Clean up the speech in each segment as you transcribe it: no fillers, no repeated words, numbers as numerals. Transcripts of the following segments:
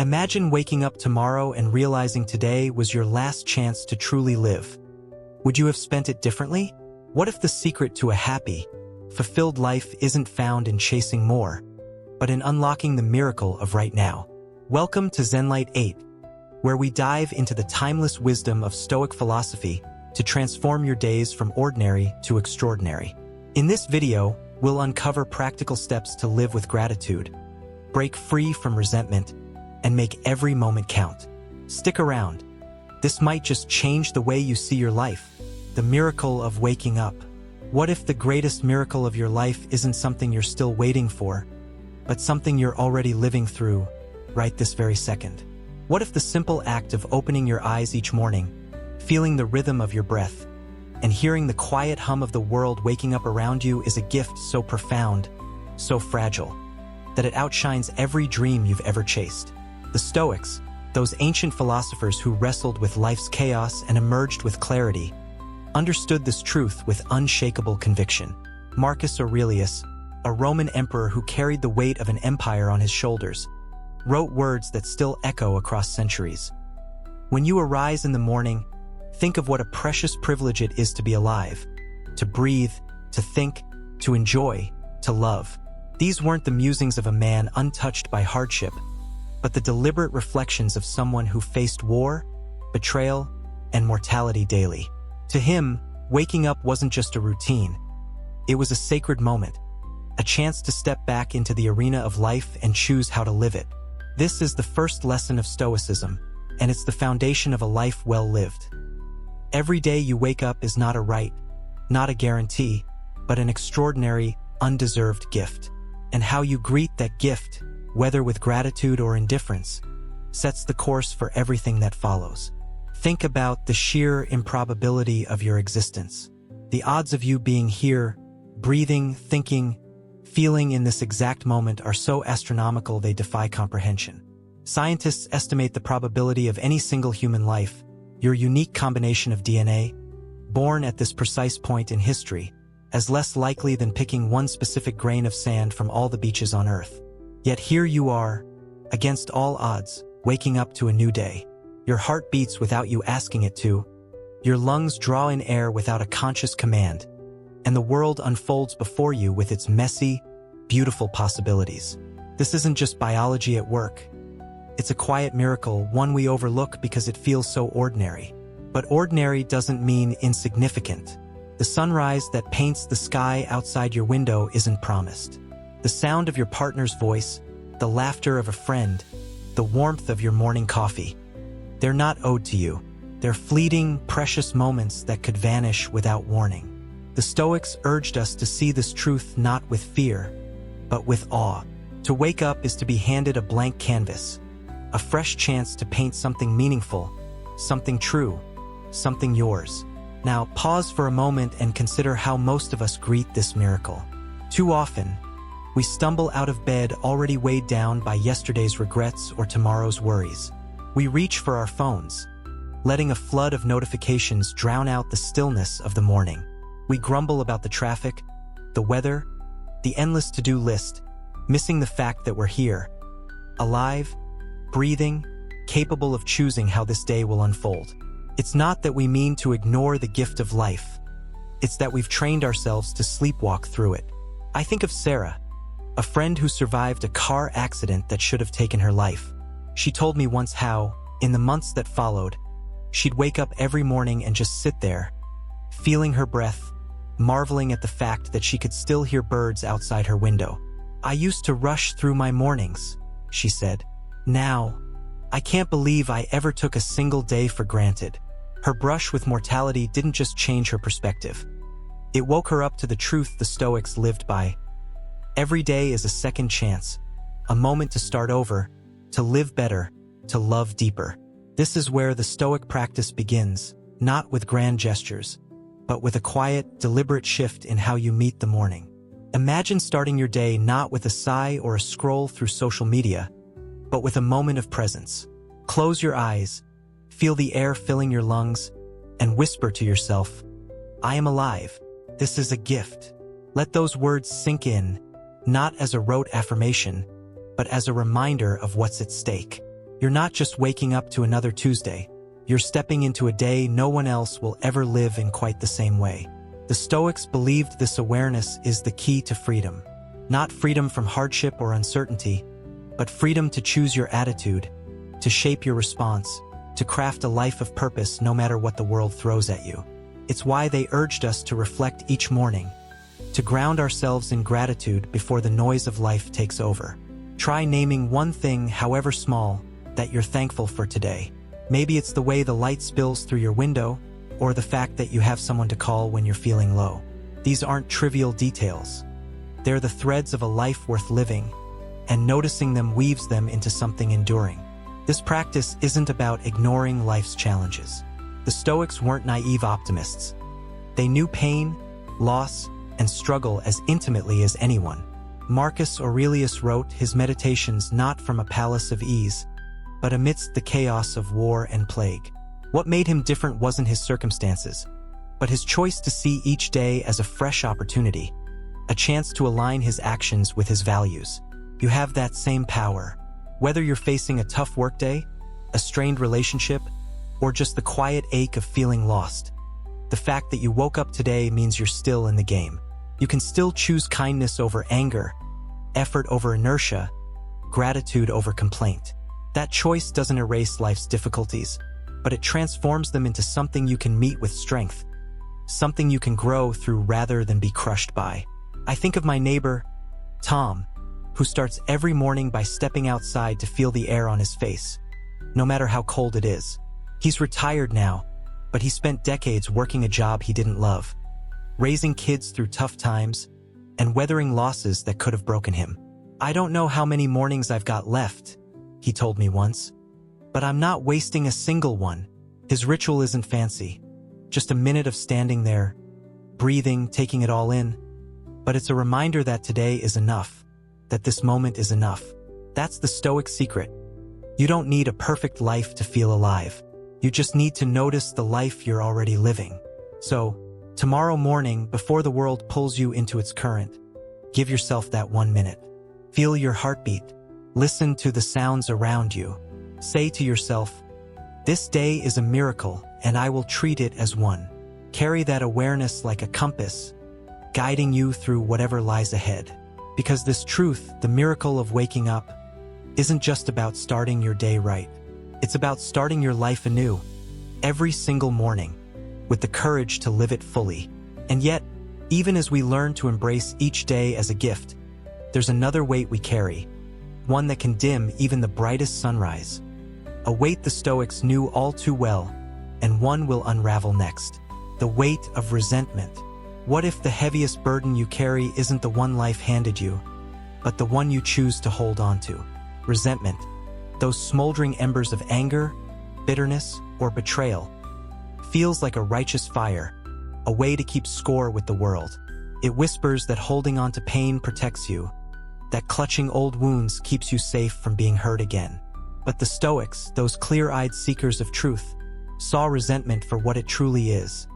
Imagine waking up tomorrow and realizing today was your last chance to truly live. Would you have spent it differently? What if the secret to a happy, fulfilled life isn't found in chasing more, but in unlocking the miracle of right now? Welcome to ZenLight 8, where we dive into the timeless wisdom of Stoic philosophy to transform your days from ordinary to extraordinary. In this video, we'll uncover practical steps to live with gratitude, break free from resentment, and make every moment count. Stick around. This might just change the way you see your life. The miracle of waking up. What if the greatest miracle of your life isn't something you're still waiting for, but something you're already living through right this very second? What if the simple act of opening your eyes each morning, feeling the rhythm of your breath, and hearing the quiet hum of the world waking up around you is a gift so profound, so fragile, that it outshines every dream you've ever chased? The Stoics, those ancient philosophers who wrestled with life's chaos and emerged with clarity, understood this truth with unshakable conviction. Marcus Aurelius, a Roman emperor who carried the weight of an empire on his shoulders, wrote words that still echo across centuries. When you arise in the morning, think of what a precious privilege it is to be alive, to breathe, to think, to enjoy, to love. These weren't the musings of a man untouched by hardship, but the deliberate reflections of someone who faced war, betrayal, and mortality daily. To him, waking up wasn't just a routine. It was a sacred moment, a chance to step back into the arena of life and choose how to live it. This is the first lesson of Stoicism, and it's the foundation of a life well lived. Every day you wake up is not a right, not a guarantee, but an extraordinary, undeserved gift. And how you greet that gift, whether with gratitude or indifference, sets the course for everything that follows. Think about the sheer improbability of your existence. The odds of you being here, breathing, thinking, feeling in this exact moment are so astronomical they defy comprehension. Scientists estimate the probability of any single human life, your unique combination of DNA, born at this precise point in history, as less likely than picking one specific grain of sand from all the beaches on Earth. Yet here you are, against all odds, waking up to a new day. Your heart beats without you asking it to, your lungs draw in air without a conscious command, and the world unfolds before you with its messy, beautiful possibilities. This isn't just biology at work. It's a quiet miracle, one we overlook because it feels so ordinary. But ordinary doesn't mean insignificant. The sunrise that paints the sky outside your window isn't promised. The sound of your partner's voice, the laughter of a friend, the warmth of your morning coffee. They're not owed to you. They're fleeting, precious moments that could vanish without warning. The Stoics urged us to see this truth not with fear, but with awe. To wake up is to be handed a blank canvas, a fresh chance to paint something meaningful, something true, something yours. Now, pause for a moment and consider how most of us greet this miracle. Too often, we stumble out of bed already weighed down by yesterday's regrets or tomorrow's worries. We reach for our phones, letting a flood of notifications drown out the stillness of the morning. We grumble about the traffic, the weather, the endless to-do list, missing the fact that we're here, alive, breathing, capable of choosing how this day will unfold. It's not that we mean to ignore the gift of life. It's that we've trained ourselves to sleepwalk through it. I think of Sarah, a friend who survived a car accident that should have taken her life. She told me once how, in the months that followed, she'd wake up every morning and just sit there, feeling her breath, marveling at the fact that she could still hear birds outside her window. "I used to rush through my mornings," she said. "Now, I can't believe I ever took a single day for granted." Her brush with mortality didn't just change her perspective. It woke her up to the truth the Stoics lived by. Every day is a second chance, a moment to start over, to live better, to love deeper. This is where the Stoic practice begins, not with grand gestures, but with a quiet, deliberate shift in how you meet the morning. Imagine starting your day not with a sigh or a scroll through social media, but with a moment of presence. Close your eyes, feel the air filling your lungs, and whisper to yourself, "I am alive. This is a gift." Let those words sink in, not as a rote affirmation, but as a reminder of what's at stake. You're not just waking up to another Tuesday. You're stepping into a day no one else will ever live in quite the same way. The Stoics believed this awareness is the key to freedom. Not freedom from hardship or uncertainty, but freedom to choose your attitude, to shape your response, to craft a life of purpose no matter what the world throws at you. It's why they urged us to reflect each morning, to ground ourselves in gratitude before the noise of life takes over. Try naming one thing, however small, that you're thankful for today. Maybe it's the way the light spills through your window, or the fact that you have someone to call when you're feeling low. These aren't trivial details. They're the threads of a life worth living, and noticing them weaves them into something enduring. This practice isn't about ignoring life's challenges. The Stoics weren't naive optimists. They knew pain, loss, and struggle as intimately as anyone. Marcus Aurelius wrote his meditations not from a palace of ease, but amidst the chaos of war and plague. What made him different wasn't his circumstances, but his choice to see each day as a fresh opportunity, a chance to align his actions with his values. You have that same power. Whether you're facing a tough workday, a strained relationship, or just the quiet ache of feeling lost, the fact that you woke up today means you're still in the game. You can still choose kindness over anger, effort over inertia, gratitude over complaint. That choice doesn't erase life's difficulties, but it transforms them into something you can meet with strength, something you can grow through rather than be crushed by. I think of my neighbor, Tom, who starts every morning by stepping outside to feel the air on his face, no matter how cold it is. He's retired now, but he spent decades working a job he didn't love, raising kids through tough times, and weathering losses that could have broken him. "I don't know how many mornings I've got left," he told me once, "but I'm not wasting a single one." His ritual isn't fancy, just a minute of standing there, breathing, taking it all in. But it's a reminder that today is enough, that this moment is enough. That's the Stoic secret. You don't need a perfect life to feel alive. You just need to notice the life you're already living. So, tomorrow morning, before the world pulls you into its current, give yourself that 1 minute. Feel your heartbeat. Listen to the sounds around you. Say to yourself, "This day is a miracle, and I will treat it as one." Carry that awareness like a compass, guiding you through whatever lies ahead. Because this truth, the miracle of waking up, isn't just about starting your day right. It's about starting your life anew, every single morning, with the courage to live it fully. And yet, even as we learn to embrace each day as a gift, there's another weight we carry, one that can dim even the brightest sunrise. A weight the Stoics knew all too well, and one will unravel next. The weight of resentment. What if the heaviest burden you carry isn't the one life handed you, but the one you choose to hold on to? Resentment. Those smoldering embers of anger, bitterness, or betrayal. Feels like a righteous fire, a way to keep score with the world. It whispers that holding on to pain protects you, that clutching old wounds keeps you safe from being hurt again. But the Stoics, those clear-eyed seekers of truth, saw resentment for what it truly is.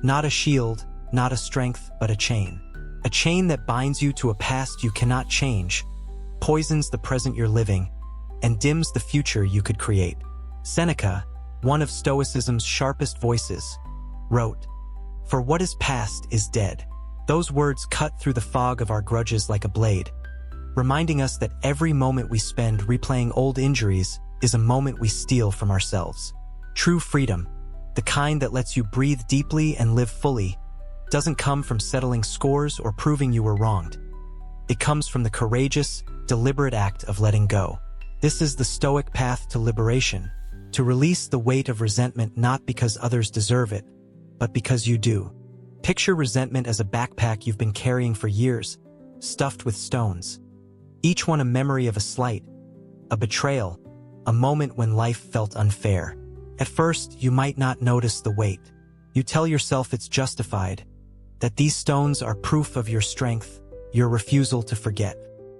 Not a shield, not a strength, but a chain. A chain that binds you to a past you cannot change, poisons the present you're living, and dims the future you could create. Seneca, one of Stoicism's sharpest voices, wrote, "For what is past is dead." Those words cut through the fog of our grudges like a blade, reminding us that every moment we spend replaying old injuries is a moment we steal from ourselves. True freedom, the kind that lets you breathe deeply and live fully, doesn't come from settling scores or proving you were wronged. It comes from the courageous, deliberate act of letting go. This is the Stoic path to liberation, to release the weight of resentment not because others deserve it, but because you do. Picture resentment as a backpack you've been carrying for years, stuffed with stones. Each one a memory of a slight, a betrayal, a moment when life felt unfair. At first, you might not notice the weight. You tell yourself it's justified, that these stones are proof of your strength, your refusal to forget.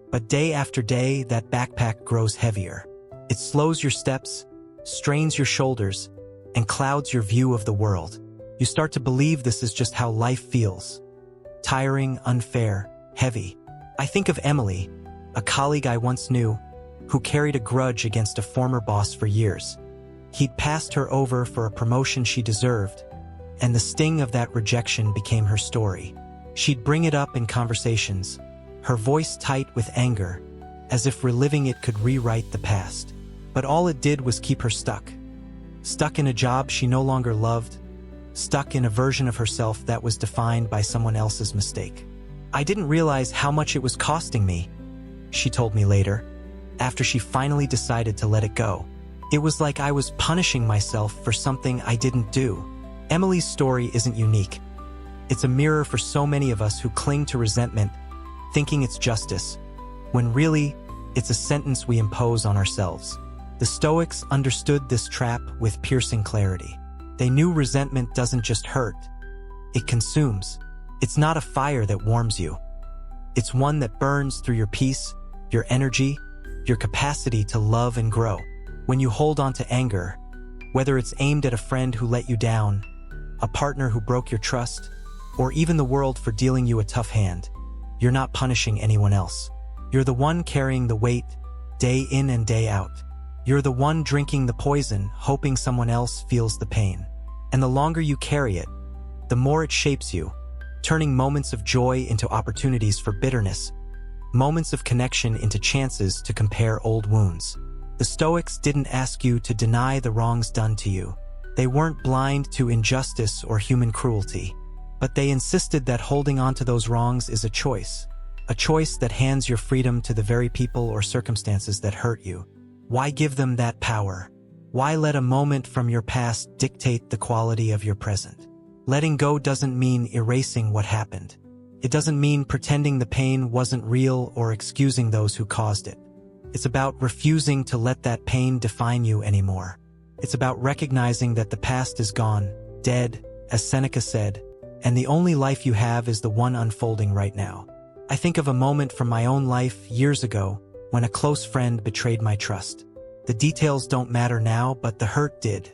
But day after day, that backpack grows heavier. It slows your steps, strains your shoulders, and clouds your view of the world. You start to believe this is just how life feels. Tiring, unfair, heavy. I think of Emily, a colleague I once knew. who carried a grudge against a former boss for years. He'd passed her over for a promotion she deserved, and the sting of that rejection became her story. She'd bring it up in conversations, her voice tight with anger, as if reliving it could rewrite the past. But all it did was keep her stuck. Stuck in a job she no longer loved, stuck in a version of herself that was defined by someone else's mistake. "I didn't realize how much it was costing me," she told me later, after she finally decided to let it go. "It was like I was punishing myself for something I didn't do." Emily's story isn't unique. It's a mirror for so many of us who cling to resentment, thinking it's justice, when really, it's a sentence we impose on ourselves. The Stoics understood this trap with piercing clarity. They knew resentment doesn't just hurt, it consumes. It's not a fire that warms you. It's one that burns through your peace, your energy, your capacity to love and grow. When you hold on to anger, whether it's aimed at a friend who let you down, a partner who broke your trust, or even the world for dealing you a tough hand, you're not punishing anyone else. You're the one carrying the weight, day in and day out. You're the one drinking the poison, hoping someone else feels the pain. And the longer you carry it, the more it shapes you, turning moments of joy into opportunities for bitterness, moments of connection into chances to compare old wounds. The Stoics didn't ask you to deny the wrongs done to you. They weren't blind to injustice or human cruelty, but they insisted that holding on to those wrongs is a choice that hands your freedom to the very people or circumstances that hurt you. Why give them that power? Why let a moment from your past dictate the quality of your present? Letting go doesn't mean erasing what happened. It doesn't mean pretending the pain wasn't real or excusing those who caused it. It's about refusing to let that pain define you anymore. It's about recognizing that the past is gone, dead, as Seneca said, and the only life you have is the one unfolding right now. I think of a moment from my own life years ago when a close friend betrayed my trust. The details don't matter now, but the hurt did.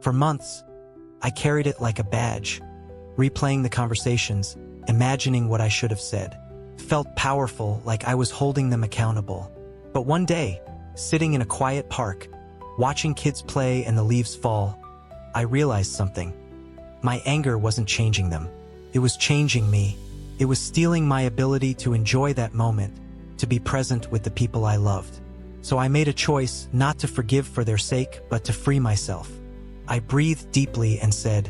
For months, I carried it like a badge, replaying the conversations, imagining what I should have said. Felt powerful, like I was holding them accountable. But one day, sitting in a quiet park, watching kids play and the leaves fall, I realized something. My anger wasn't changing them. It was changing me. It was stealing my ability to enjoy that moment, to be present with the people I loved. So I made a choice not to forgive for their sake, but to free myself. I breathed deeply and said,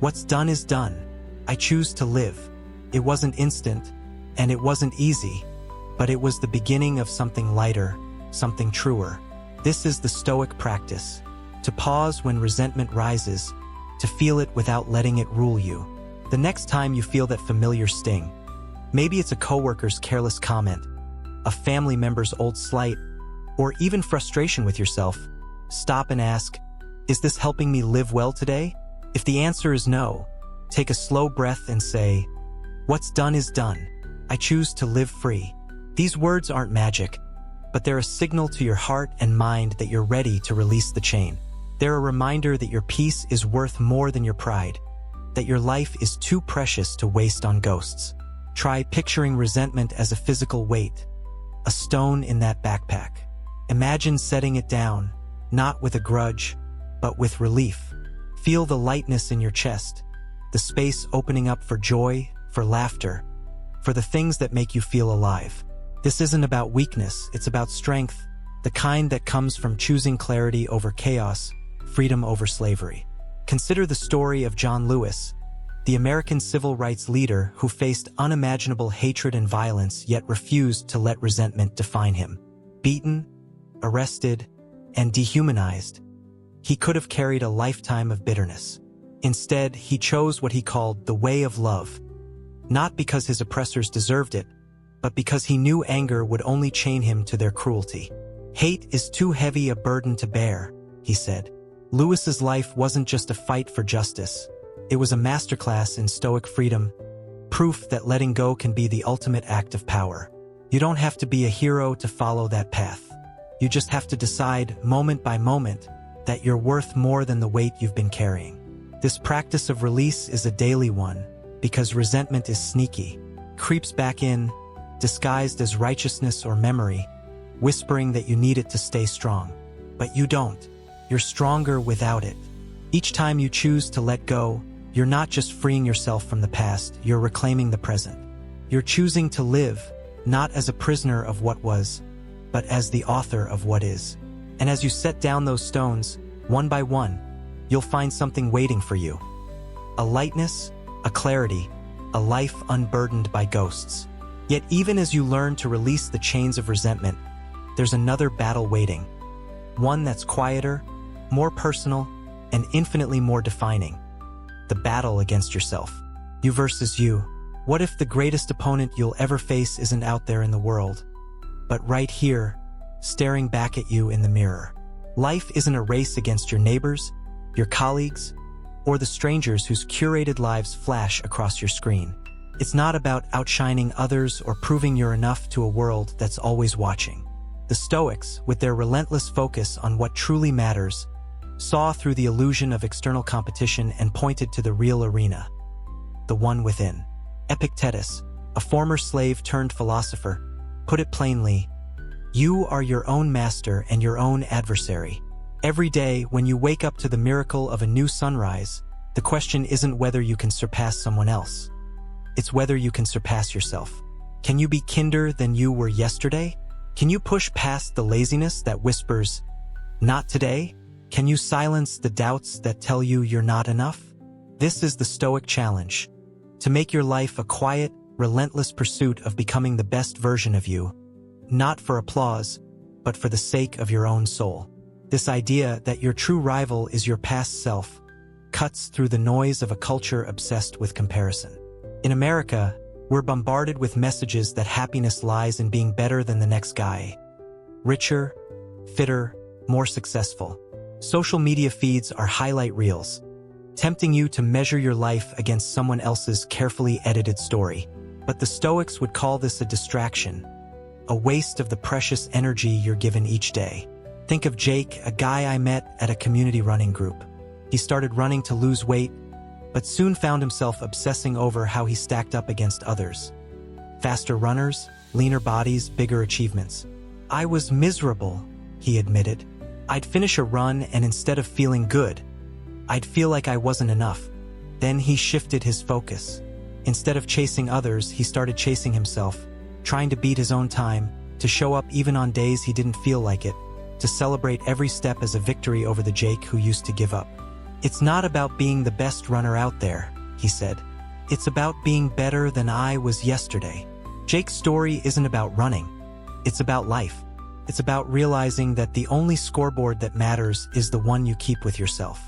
"What's done is done. I choose to live." It wasn't instant, and it wasn't easy, but it was the beginning of something lighter, something truer. This is the Stoic practice: to pause when resentment rises, to feel it without letting it rule you. The next time you feel that familiar sting, maybe it's a coworker's careless comment, a family member's old slight, or even frustration with yourself, stop and ask, "Is this helping me live well today?" If the answer is no, take a slow breath and say, "What's done is done. I choose to live free." These words aren't magic, but they're a signal to your heart and mind that you're ready to release the chain. They're a reminder that your peace is worth more than your pride, that your life is too precious to waste on ghosts. Try picturing resentment as a physical weight, a stone in that backpack. Imagine setting it down, not with a grudge, but with relief. Feel the lightness in your chest, the space opening up for joy, for laughter, for the things that make you feel alive. This isn't about weakness, it's about strength, the kind that comes from choosing clarity over chaos, freedom over slavery. Consider the story of John Lewis, the American civil rights leader who faced unimaginable hatred and violence yet refused to let resentment define him. Beaten, arrested, and dehumanized, he could have carried a lifetime of bitterness. Instead, he chose what he called the way of love, not because his oppressors deserved it, but because he knew anger would only chain him to their cruelty. "Hate is too heavy a burden to bear," he said. Lewis's life wasn't just a fight for justice. It was a masterclass in Stoic freedom, proof that letting go can be the ultimate act of power. You don't have to be a hero to follow that path. You just have to decide, moment by moment, that you're worth more than the weight you've been carrying. This practice of release is a daily one, because resentment is sneaky, creeps back in, disguised as righteousness or memory, whispering that you need it to stay strong. But you don't. You're stronger without it. Each time you choose to let go, you're not just freeing yourself from the past, you're reclaiming the present. You're choosing to live, not as a prisoner of what was, but as the author of what is. And as you set down those stones, one by one, you'll find something waiting for you. A lightness, a clarity, a life unburdened by ghosts. Yet even as you learn to release the chains of resentment, there's another battle waiting. One that's quieter, more personal, and infinitely more defining. The battle against yourself. You versus you. What if the greatest opponent you'll ever face isn't out there in the world, but right here, staring back at you in the mirror? Life isn't a race against your neighbors, your colleagues, or the strangers whose curated lives flash across your screen. It's not about outshining others or proving you're enough to a world that's always watching. The Stoics, with their relentless focus on what truly matters, saw through the illusion of external competition and pointed to the real arena, the one within. Epictetus, a former slave turned philosopher, put it plainly, "You are your own master and your own adversary." Every day, when you wake up to the miracle of a new sunrise, the question isn't whether you can surpass someone else. It's whether you can surpass yourself. Can you be kinder than you were yesterday? Can you push past the laziness that whispers, "Not today"? Can you silence the doubts that tell you you're not enough? This is the Stoic challenge. To make your life a quiet, relentless pursuit of becoming the best version of you, not for applause, but for the sake of your own soul. This idea that your true rival is your past self cuts through the noise of a culture obsessed with comparison. In America, we're bombarded with messages that happiness lies in being better than the next guy. Richer, fitter, more successful. Social media feeds are highlight reels, tempting you to measure your life against someone else's carefully edited story. But the Stoics would call this a distraction, a waste of the precious energy you're given each day. Think of Jake, a guy I met at a community running group. He started running to lose weight, but soon found himself obsessing over how he stacked up against others. Faster runners, leaner bodies, bigger achievements. "I was miserable," he admitted. "I'd finish a run and instead of feeling good, I'd feel like I wasn't enough." Then he shifted his focus. Instead of chasing others, he started chasing himself, trying to beat his own time, to show up even on days he didn't feel like it, to celebrate every step as a victory over the Jake who used to give up. "It's not about being the best runner out there," he said. "It's about being better than I was yesterday." Jake's story isn't about running. It's about life. It's about realizing that the only scoreboard that matters is the one you keep with yourself.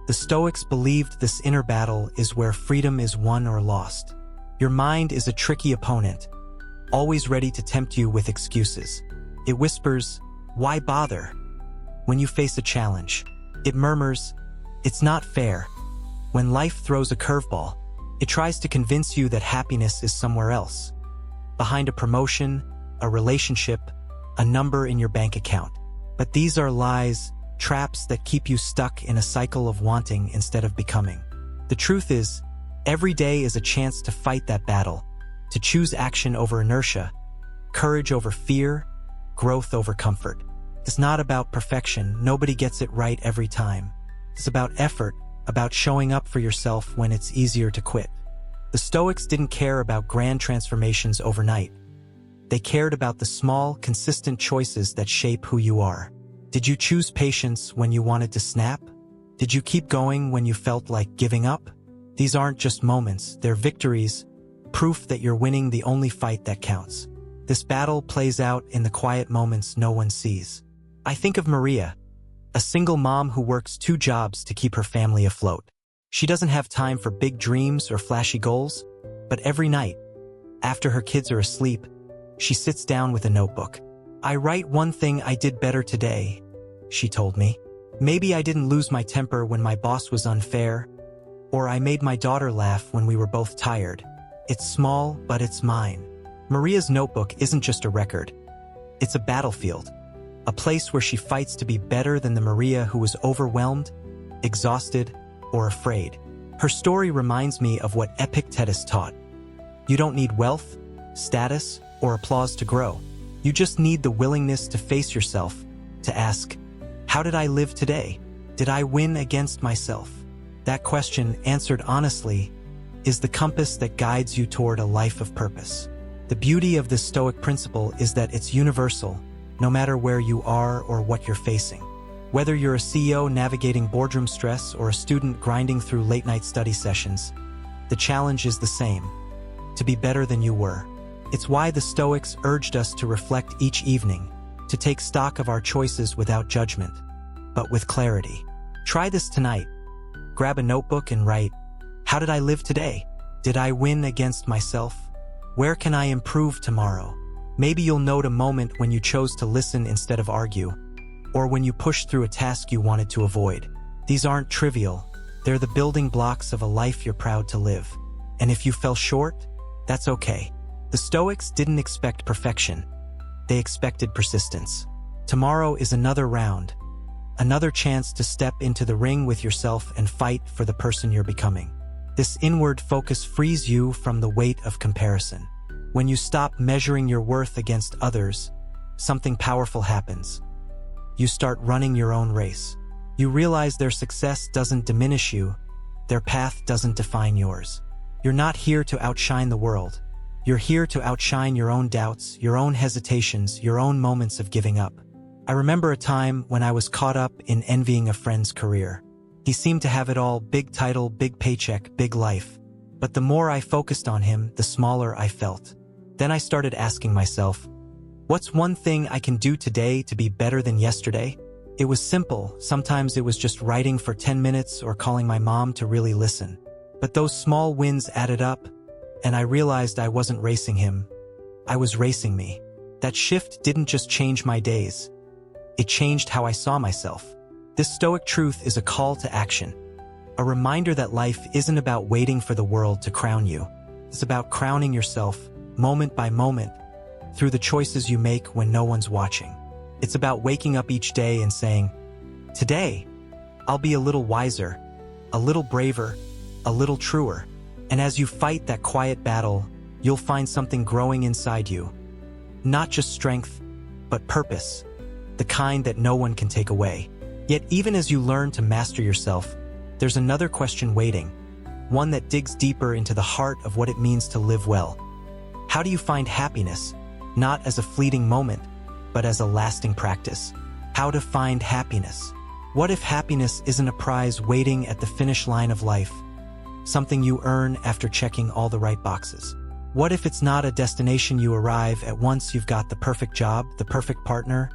The Stoics believed this inner battle is where freedom is won or lost. Your mind is a tricky opponent, always ready to tempt you with excuses. It whispers, "Why bother?" when you face a challenge. It murmurs, "It's not fair." When life throws a curveball, it tries to convince you that happiness is somewhere else. Behind a promotion, a relationship, a number in your bank account. But these are lies, traps that keep you stuck in a cycle of wanting instead of becoming. The truth is, every day is a chance to fight that battle, to choose action over inertia, courage over fear, growth over comfort. It's not about perfection. Nobody gets it right every time. It's about effort, about showing up for yourself when it's easier to quit. The Stoics didn't care about grand transformations overnight. They cared about the small, consistent choices that shape who you are. Did you choose patience when you wanted to snap? Did you keep going when you felt like giving up? These aren't just moments, they're victories, proof that you're winning the only fight that counts. This battle plays out in the quiet moments no one sees. I think of Maria, a single mom who works 2 jobs to keep her family afloat. She doesn't have time for big dreams or flashy goals, but every night, after her kids are asleep, she sits down with a notebook. "I write one thing I did better today," she told me. "Maybe I didn't lose my temper when my boss was unfair, or I made my daughter laugh when we were both tired. It's small, but it's mine." Maria's notebook isn't just a record. It's a battlefield, a place where she fights to be better than the Maria who was overwhelmed, exhausted, or afraid. Her story reminds me of what Epictetus taught. You don't need wealth, status, or applause to grow. You just need the willingness to face yourself, to ask, how did I live today? Did I win against myself? That question, answered honestly, is the compass that guides you toward a life of purpose. The beauty of this Stoic principle is that it's universal, no matter where you are or what you're facing. Whether you're a CEO navigating boardroom stress or a student grinding through late-night study sessions, the challenge is the same: to be better than you were. It's why the Stoics urged us to reflect each evening, to take stock of our choices without judgment, but with clarity. Try this tonight. Grab a notebook and write, how did I live today? Did I win against myself? Where can I improve tomorrow? Maybe you'll note a moment when you chose to listen instead of argue, or when you pushed through a task you wanted to avoid. These aren't trivial. They're the building blocks of a life you're proud to live. And if you fell short, that's okay. The Stoics didn't expect perfection. They expected persistence. Tomorrow is another round, another chance to step into the ring with yourself and fight for the person you're becoming. This inward focus frees you from the weight of comparison. When you stop measuring your worth against others, something powerful happens. You start running your own race. You realize their success doesn't diminish you, their path doesn't define yours. You're not here to outshine the world. You're here to outshine your own doubts, your own hesitations, your own moments of giving up. I remember a time when I was caught up in envying a friend's career. He seemed to have it all: big title, big paycheck, big life. But the more I focused on him, the smaller I felt. Then I started asking myself, what's one thing I can do today to be better than yesterday? It was simple. Sometimes it was just writing for 10 minutes or calling my mom to really listen. But those small wins added up, and I realized I wasn't racing him. I was racing me. That shift didn't just change my days. It changed how I saw myself. This Stoic truth is a call to action, a reminder that life isn't about waiting for the world to crown you. It's about crowning yourself, moment by moment, through the choices you make when no one's watching. It's about waking up each day and saying, today, I'll be a little wiser, a little braver, a little truer. And as you fight that quiet battle, you'll find something growing inside you. Not just strength, but purpose, the kind that no one can take away. Yet even as you learn to master yourself, there's another question waiting, one that digs deeper into the heart of what it means to live well. How do you find happiness, not as a fleeting moment, but as a lasting practice? How to find happiness. What if happiness isn't a prize waiting at the finish line of life, something you earn after checking all the right boxes? What if it's not a destination you arrive at once you've got the perfect job, the perfect partner,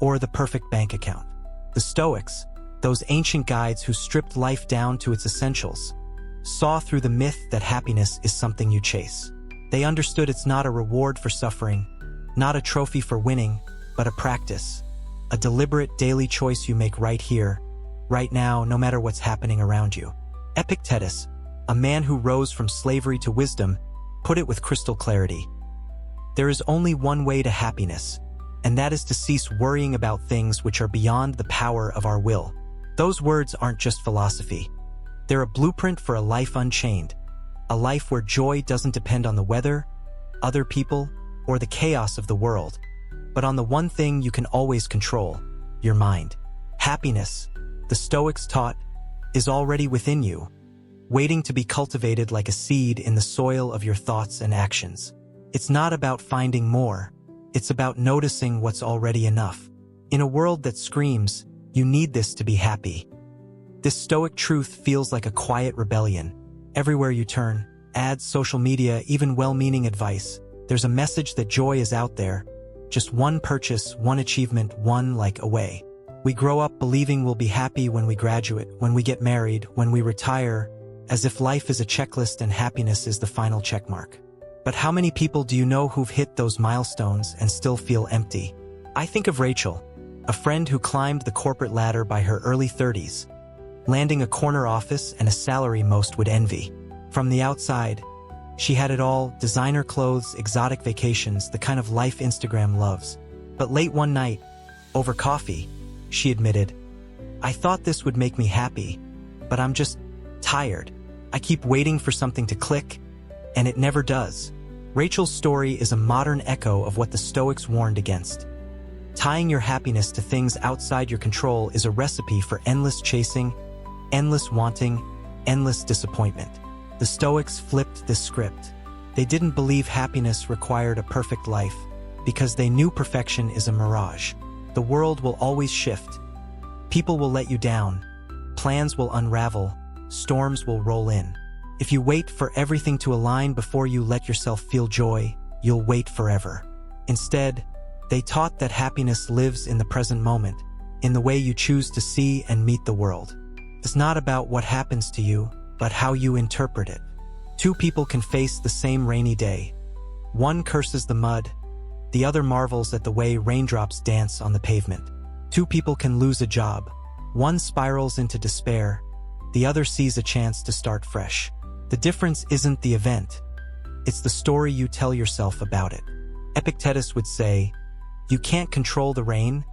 or the perfect bank account? The Stoics, those ancient guides who stripped life down to its essentials, saw through the myth that happiness is something you chase. They understood it's not a reward for suffering, not a trophy for winning, but a practice, a deliberate daily choice you make right here, right now, no matter what's happening around you. Epictetus, a man who rose from slavery to wisdom, put it with crystal clarity. There is only one way to happiness, and that is to cease worrying about things which are beyond the power of our will. Those words aren't just philosophy. They're a blueprint for a life unchained, a life where joy doesn't depend on the weather, other people, or the chaos of the world, but on the one thing you can always control: your mind. Happiness, the Stoics taught, is already within you, waiting to be cultivated like a seed in the soil of your thoughts and actions. It's not about finding more. It's about noticing what's already enough. In a world that screams, you need this to be happy, this Stoic truth feels like a quiet rebellion. Everywhere you turn, ads, social media, even well-meaning advice, there's a message that joy is out there. Just one purchase, one achievement, one like away. We grow up believing we'll be happy when we graduate, when we get married, when we retire, as if life is a checklist and happiness is the final checkmark. But how many people do you know who've hit those milestones and still feel empty? I think of Rachel, a friend who climbed the corporate ladder by her early 30s, landing a corner office and a salary most would envy. From the outside, she had it all: designer clothes, exotic vacations, the kind of life Instagram loves. But late one night, over coffee, she admitted, "I thought this would make me happy, but I'm just tired. I keep waiting for something to click, and it never does." Rachel's story is a modern echo of what the Stoics warned against. Tying your happiness to things outside your control is a recipe for endless chasing, endless wanting, endless disappointment. The Stoics flipped this script. They didn't believe happiness required a perfect life, because they knew perfection is a mirage. The world will always shift. People will let you down. Plans will unravel. Storms will roll in. If you wait for everything to align before you let yourself feel joy, you'll wait forever. Instead, they taught that happiness lives in the present moment, in the way you choose to see and meet the world. It's not about what happens to you, but how you interpret it. Two people can face the same rainy day. One curses the mud, the other marvels at the way raindrops dance on the pavement. Two people can lose a job. One spirals into despair, the other sees a chance to start fresh. The difference isn't the event, it's the story you tell yourself about it. Epictetus would say, "You can't control the rain,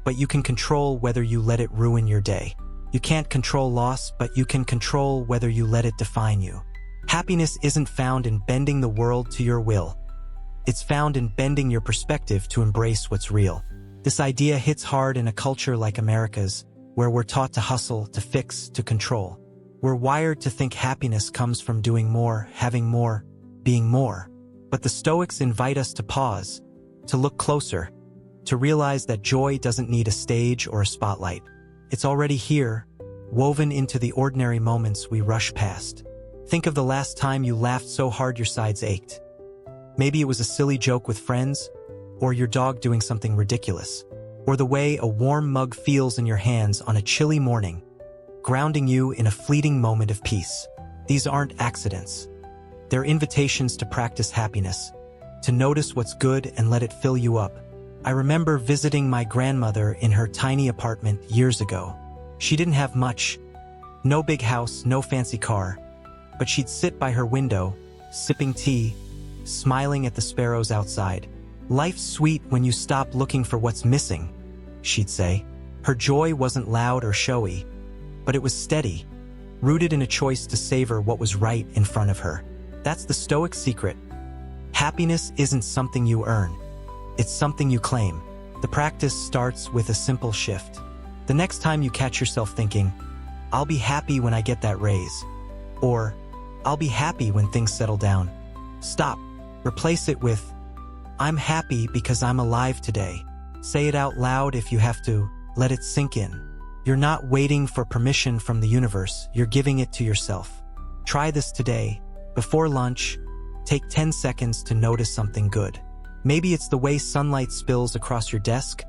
but you can control whether you let it ruin your day. You can't control loss, but you can control whether you let it define you." Happiness isn't found in bending the world to your will. It's found in bending your perspective to embrace what's real. This idea hits hard in a culture like America's, where we're taught to hustle, to fix, to control. We're wired to think happiness comes from doing more, having more, being more. But the Stoics invite us to pause, to look closer, to realize that joy doesn't need a stage or a spotlight. It's already here, woven into the ordinary moments we rush past. Think of the last time you laughed so hard your sides ached. Maybe it was a silly joke with friends, or your dog doing something ridiculous, or the way a warm mug feels in your hands on a chilly morning, grounding you in a fleeting moment of peace. These aren't accidents. They're invitations to practice happiness, to notice what's good and let it fill you up. I remember visiting my grandmother in her tiny apartment years ago. She didn't have much. No big house, no fancy car. But she'd sit by her window, sipping tea, smiling at the sparrows outside. "Life's sweet when you stop looking for what's missing," she'd say. Her joy wasn't loud or showy, but it was steady, rooted in a choice to savor what was right in front of her. That's the Stoic secret. Happiness isn't something you earn. It's something you claim. The practice starts with a simple shift. The next time you catch yourself thinking, "I'll be happy when I get that raise," or "I'll be happy when things settle down," stop. Replace it with, "I'm happy because I'm alive today." Say it out loud if you have to. Let it sink in. You're not waiting for permission from the universe, you're giving it to yourself. Try this today. Before lunch, take 10 seconds to notice something good. Maybe it's the way sunlight spills across your desk,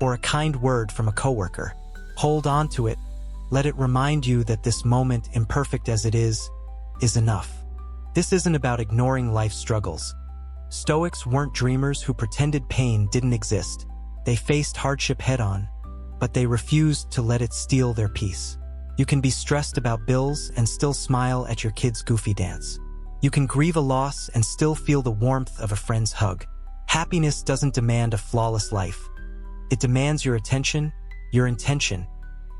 or a kind word from a coworker. Hold on to it. Let it remind you that this moment, imperfect as it is enough. This isn't about ignoring life's struggles. Stoics weren't dreamers who pretended pain didn't exist. They faced hardship head-on, but they refused to let it steal their peace. You can be stressed about bills and still smile at your kid's goofy dance. You can grieve a loss and still feel the warmth of a friend's hug. Happiness doesn't demand a flawless life. It demands your attention, your intention,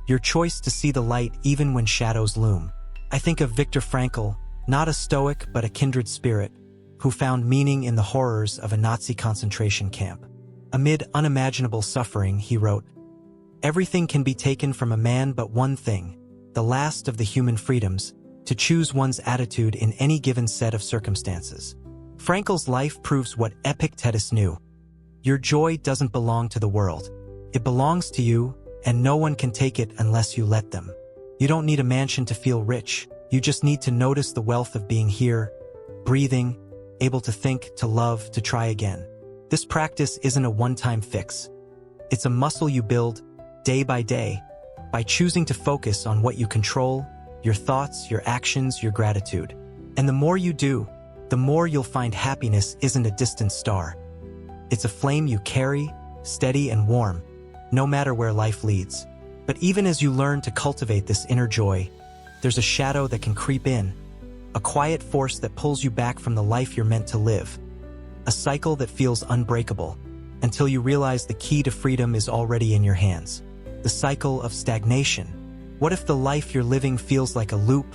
your choice to see the light even when shadows loom. I think of Viktor Frankl, not a Stoic but a kindred spirit, who found meaning in the horrors of a Nazi concentration camp. Amid unimaginable suffering, he wrote, "Everything can be taken from a man but one thing, the last of the human freedoms, to choose one's attitude in any given set of circumstances." Frankl's life proves what Epictetus knew. Your joy doesn't belong to the world. It belongs to you, and no one can take it unless you let them. You don't need a mansion to feel rich. You just need to notice the wealth of being here, breathing, able to think, to love, to try again. This practice isn't a one-time fix. It's a muscle you build, day by day, by choosing to focus on what you control, your thoughts, your actions, your gratitude. And the more you do, the more you'll find happiness isn't a distant star. It's a flame you carry, steady and warm, no matter where life leads. But even as you learn to cultivate this inner joy, there's a shadow that can creep in, a quiet force that pulls you back from the life you're meant to live, a cycle that feels unbreakable, until you realize the key to freedom is already in your hands. The cycle of stagnation. What if the life you're living feels like a loop,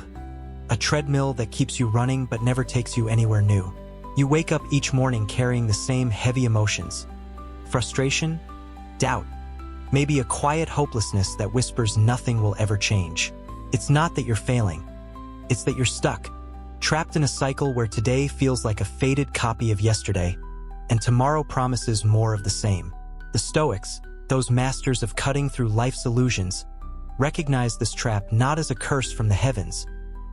a treadmill that keeps you running but never takes you anywhere new? You wake up each morning carrying the same heavy emotions. Frustration, doubt, maybe a quiet hopelessness that whispers nothing will ever change. It's not that you're failing. It's that you're stuck, trapped in a cycle where today feels like a faded copy of yesterday, and tomorrow promises more of the same. The Stoics, those masters of cutting through life's illusions, recognize this trap not as a curse from the heavens,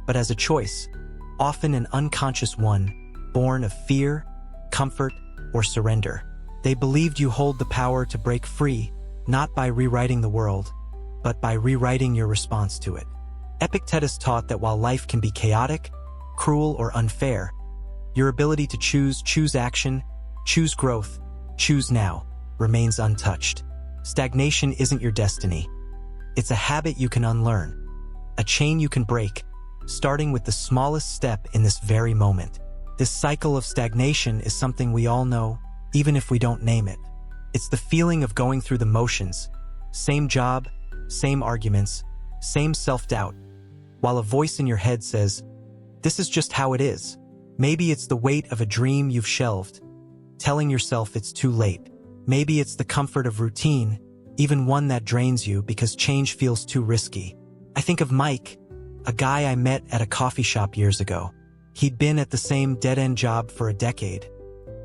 but as a choice, often an unconscious one, born of fear, comfort, or surrender. They believed you hold the power to break free, not by rewriting the world, but by rewriting your response to it. Epictetus taught that while life can be chaotic, cruel, or unfair, your ability to choose action, choose growth, choose now, remains untouched. Stagnation isn't your destiny. It's a habit you can unlearn, a chain you can break, starting with the smallest step in this very moment. This cycle of stagnation is something we all know, even if we don't name it. It's the feeling of going through the motions, same job, same arguments, same self-doubt, while a voice in your head says, "This is just how it is." Maybe it's the weight of a dream you've shelved, telling yourself it's too late. Maybe it's the comfort of routine, even one that drains you because change feels too risky. I think of Mike, a guy I met at a coffee shop years ago. He'd been at the same dead-end job for a decade,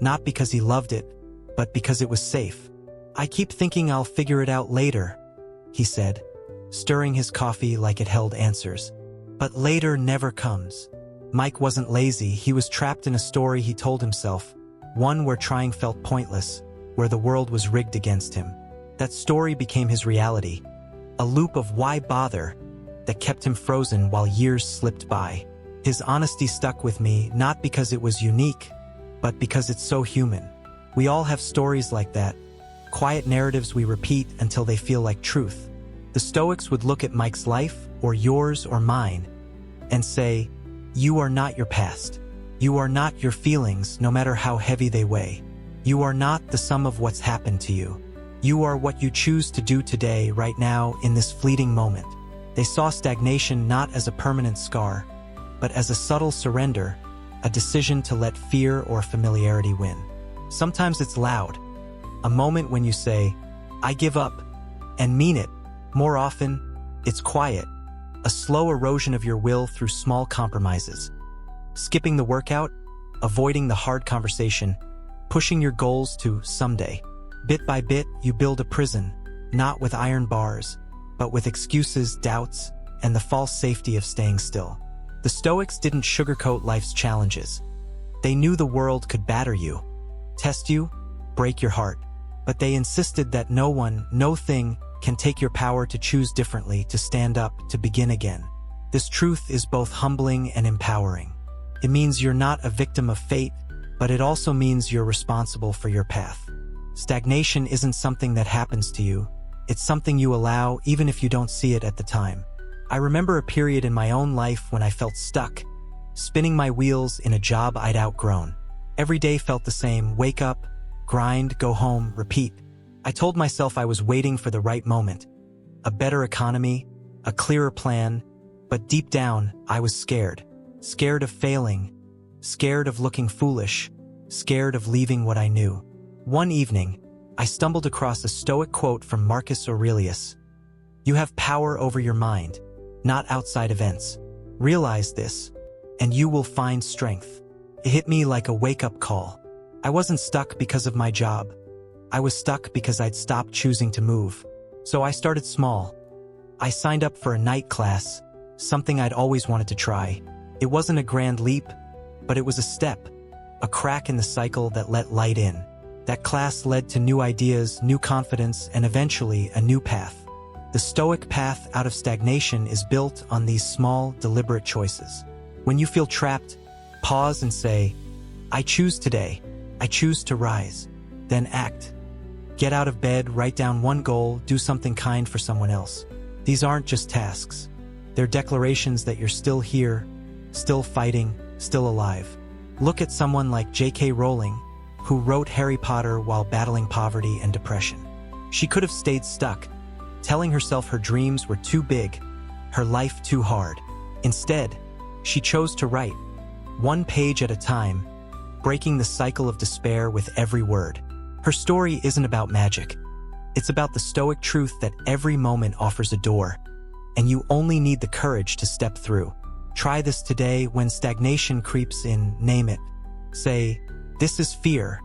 not because he loved it, but because it was safe. "I keep thinking I'll figure it out later," he said, stirring his coffee like it held answers. But later never comes. Mike wasn't lazy, he was trapped in a story he told himself, one where trying felt pointless, where the world was rigged against him. That story became his reality, a loop of why bother that kept him frozen while years slipped by. His honesty stuck with me, not because it was unique, but because it's so human. We all have stories like that, quiet narratives we repeat until they feel like truth. The Stoics would look at Mike's life, or yours or mine, and say, "You are not your past. You are not your feelings, no matter how heavy they weigh. You are not the sum of what's happened to you. You are what you choose to do today, right now, in this fleeting moment." They saw stagnation not as a permanent scar, but as a subtle surrender, a decision to let fear or familiarity win. Sometimes it's loud, a moment when you say, "I give up," and mean it. More often, it's quiet, a slow erosion of your will through small compromises. Skipping the workout, avoiding the hard conversation, pushing your goals to someday. Bit by bit, you build a prison, not with iron bars, but with excuses, doubts, and the false safety of staying still. The Stoics didn't sugarcoat life's challenges. They knew the world could batter you, test you, break your heart, but they insisted that no one, no thing, can take your power to choose differently, to stand up, to begin again. This truth is both humbling and empowering. It means you're not a victim of fate, but it also means you're responsible for your path. Stagnation isn't something that happens to you. It's something you allow, even if you don't see it at the time. I remember a period in my own life when I felt stuck, spinning my wheels in a job I'd outgrown. Every day felt the same: wake up, grind, go home, repeat. I told myself I was waiting for the right moment, a better economy, a clearer plan, but deep down, I was scared. Scared of failing, scared of looking foolish, scared of leaving what I knew. One evening, I stumbled across a Stoic quote from Marcus Aurelius. "You have power over your mind, not outside events. Realize this, and you will find strength." It hit me like a wake-up call. I wasn't stuck because of my job. I was stuck because I'd stopped choosing to move. So I started small. I signed up for a night class, something I'd always wanted to try. It wasn't a grand leap, but it was a step, a crack in the cycle that let light in. That class led to new ideas, new confidence, and eventually a new path. The Stoic path out of stagnation is built on these small, deliberate choices. When you feel trapped, pause and say, "I choose today. I choose to rise." Then act. Get out of bed, write down one goal, do something kind for someone else. These aren't just tasks. They're declarations that you're still here, still fighting, still alive. Look at someone like J.K. Rowling, who wrote Harry Potter while battling poverty and depression. She could have stayed stuck, telling herself her dreams were too big, her life too hard. Instead, she chose to write, one page at a time, breaking the cycle of despair with every word. Her story isn't about magic. It's about the Stoic truth that every moment offers a door, and you only need the courage to step through. Try this today when stagnation creeps in, name it. Say, "This is fear,"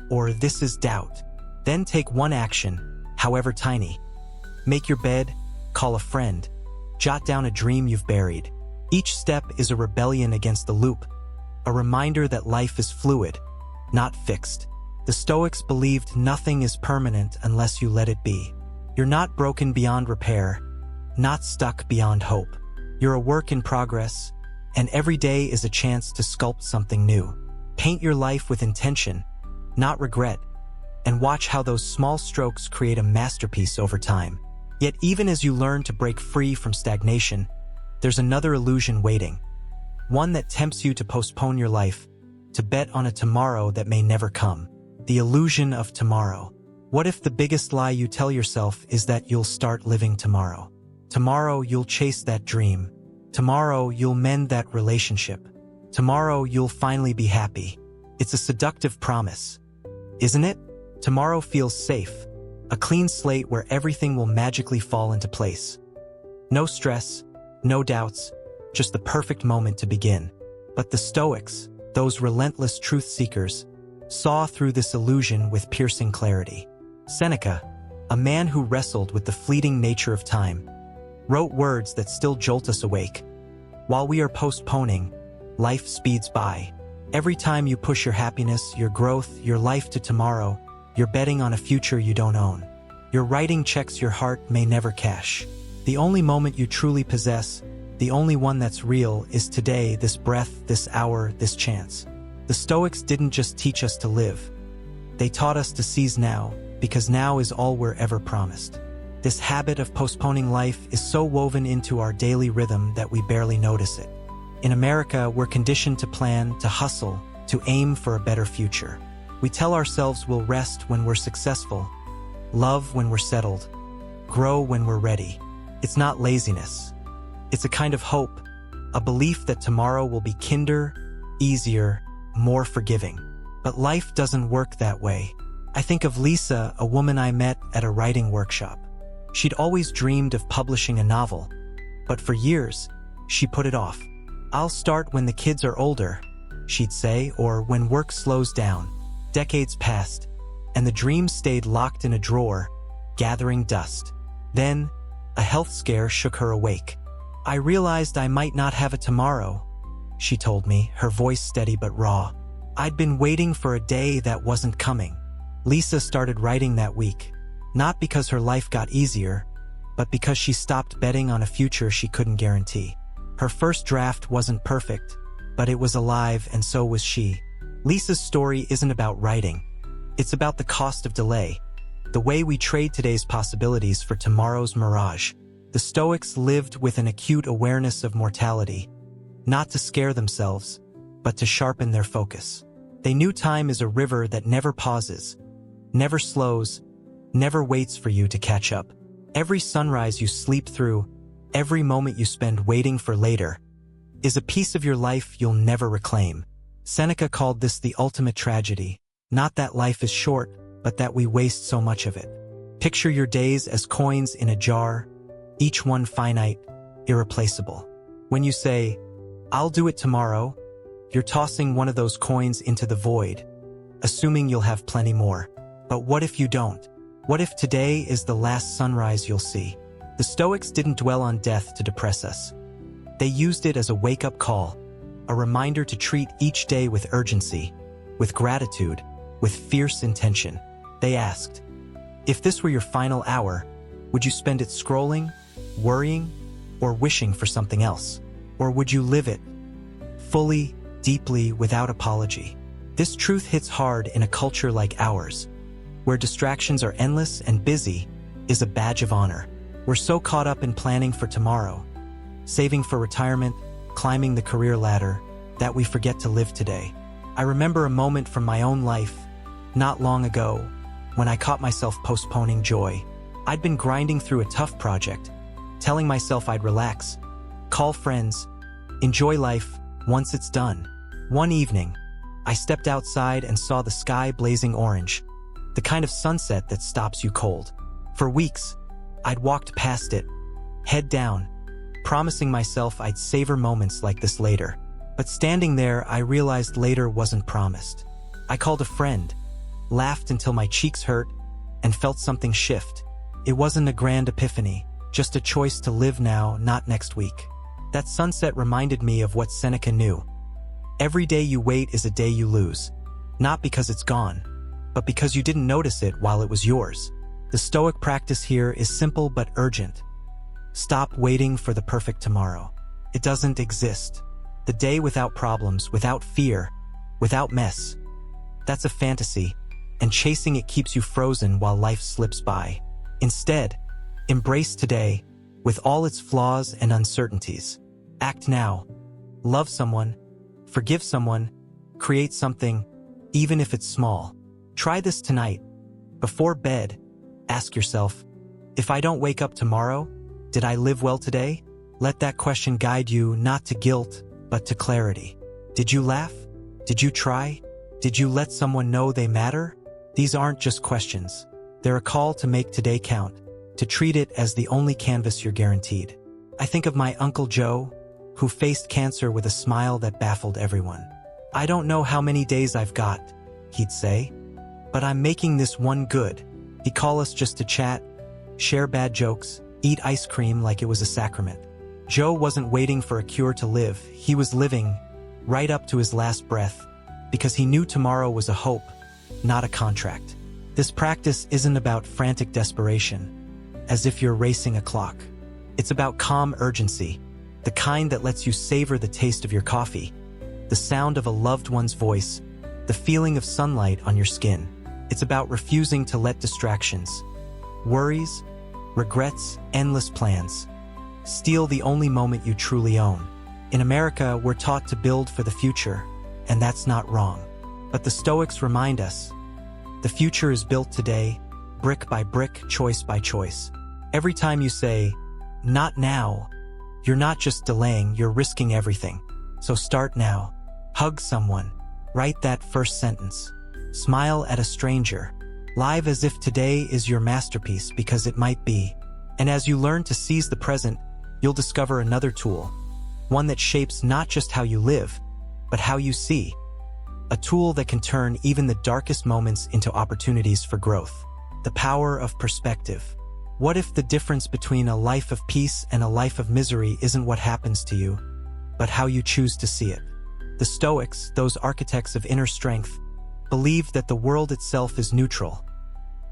or "This is doubt." Then take one action, however tiny. Make your bed, call a friend, jot down a dream you've buried. Each step is a rebellion against the loop, a reminder that life is fluid, not fixed. The Stoics believed nothing is permanent unless you let it be. You're not broken beyond repair, not stuck beyond hope. You're a work in progress, and every day is a chance to sculpt something new. Paint your life with intention, not regret, and watch how those small strokes create a masterpiece over time. Yet even as you learn to break free from stagnation, there's another illusion waiting. One that tempts you to postpone your life, to bet on a tomorrow that may never come. The illusion of tomorrow. What if the biggest lie you tell yourself is that you'll start living tomorrow? Tomorrow you'll chase that dream. Tomorrow you'll mend that relationship. Tomorrow you'll finally be happy. It's a seductive promise, isn't it? Tomorrow feels safe, a clean slate where everything will magically fall into place. No stress, no doubts, just the perfect moment to begin. But the Stoics, those relentless truth seekers, saw through this illusion with piercing clarity. Seneca, a man who wrestled with the fleeting nature of time, wrote words that still jolt us awake. While we are postponing, life speeds by. Every time you push your happiness, your growth, your life to tomorrow, you're betting on a future you don't own. You're writing checks your heart may never cash. The only moment you truly possess, the only one that's real, is today, this breath, this hour, this chance. The Stoics didn't just teach us to live. They taught us to seize now, because now is all we're ever promised. This habit of postponing life is so woven into our daily rhythm that we barely notice it. In America, we're conditioned to plan, to hustle, to aim for a better future. We tell ourselves we'll rest when we're successful, love when we're settled, grow when we're ready. It's not laziness. It's a kind of hope, a belief that tomorrow will be kinder, easier, more forgiving. But life doesn't work that way. I think of Lisa, a woman I met at a writing workshop. She'd always dreamed of publishing a novel, but for years, she put it off. "I'll start when the kids are older," she'd say, or "when work slows down." Decades passed, and the dream stayed locked in a drawer, gathering dust. Then, a health scare shook her awake. "I realized I might not have a tomorrow," she told me, her voice steady but raw. "I'd been waiting for a day that wasn't coming." Lisa started writing that week, not because her life got easier, but because she stopped betting on a future she couldn't guarantee. Her first draft wasn't perfect, but it was alive, and so was she. Lisa's story isn't about writing. It's about the cost of delay, the way we trade today's possibilities for tomorrow's mirage. The Stoics lived with an acute awareness of mortality, not to scare themselves, but to sharpen their focus. They knew time is a river that never pauses, never slows, never waits for you to catch up. Every sunrise you sleep through, every moment you spend waiting for later, is a piece of your life you'll never reclaim. Seneca called this the ultimate tragedy, not that life is short, but that we waste so much of it. Picture your days as coins in a jar, each one finite, irreplaceable. When you say, "I'll do it tomorrow," you're tossing one of those coins into the void, assuming you'll have plenty more. But what if you don't? What if today is the last sunrise you'll see? The Stoics didn't dwell on death to depress us. They used it as a wake-up call, a reminder to treat each day with urgency, with gratitude, with fierce intention. They asked, if this were your final hour, would you spend it scrolling, worrying, or wishing for something else? Or would you live it, fully, deeply, without apology? This truth hits hard in a culture like ours, where distractions are endless and busy is a badge of honor. We're so caught up in planning for tomorrow, saving for retirement, climbing the career ladder, that we forget to live today. I remember a moment from my own life, not long ago, when I caught myself postponing joy. I'd been grinding through a tough project, telling myself I'd relax, call friends, enjoy life once it's done. One evening, I stepped outside and saw the sky blazing orange, the kind of sunset that stops you cold. For weeks, I'd walked past it, head down, promising myself I'd savor moments like this later. But standing there, I realized later wasn't promised. I called a friend, laughed until my cheeks hurt, and felt something shift. It wasn't a grand epiphany, just a choice to live now, not next week. That sunset reminded me of what Seneca knew. Every day you wait is a day you lose. Not because it's gone, but because you didn't notice it while it was yours. The Stoic practice here is simple but urgent. Stop waiting for the perfect tomorrow. It doesn't exist. The day without problems, without fear, without mess. That's a fantasy, and chasing it keeps you frozen while life slips by. Instead, embrace today, with all its flaws and uncertainties. Act now. Love someone, forgive someone, create something, even if it's small. Try this tonight. Before bed, ask yourself, if I don't wake up tomorrow, did I live well today? Let that question guide you not to guilt, but to clarity. Did you laugh? Did you try? Did you let someone know they matter? These aren't just questions. They're a call to make today count, to treat it as the only canvas you're guaranteed. I think of my Uncle Joe, who faced cancer with a smile that baffled everyone. I don't know how many days I've got, he'd say, but I'm making this one good. He'd call us just to chat, share bad jokes, eat ice cream like it was a sacrament. Joe wasn't waiting for a cure to live. He was living, right up to his last breath, because he knew tomorrow was a hope, not a contract. This practice isn't about frantic desperation, as if you're racing a clock. It's about calm urgency, the kind that lets you savor the taste of your coffee, the sound of a loved one's voice, the feeling of sunlight on your skin. It's about refusing to let distractions, worries, regrets, endless plans, steal the only moment you truly own. In America, we're taught to build for the future, and that's not wrong. But the Stoics remind us, the future is built today, brick by brick, choice by choice. Every time you say, not now, you're not just delaying, you're risking everything. So start now. Hug someone. Write that first sentence. Smile at a stranger. Live as if today is your masterpiece, because it might be. And as you learn to seize the present, you'll discover another tool. One that shapes not just how you live, but how you see. A tool that can turn even the darkest moments into opportunities for growth. The power of perspective. What if the difference between a life of peace and a life of misery isn't what happens to you, but how you choose to see it? The Stoics, those architects of inner strength, believed that the world itself is neutral,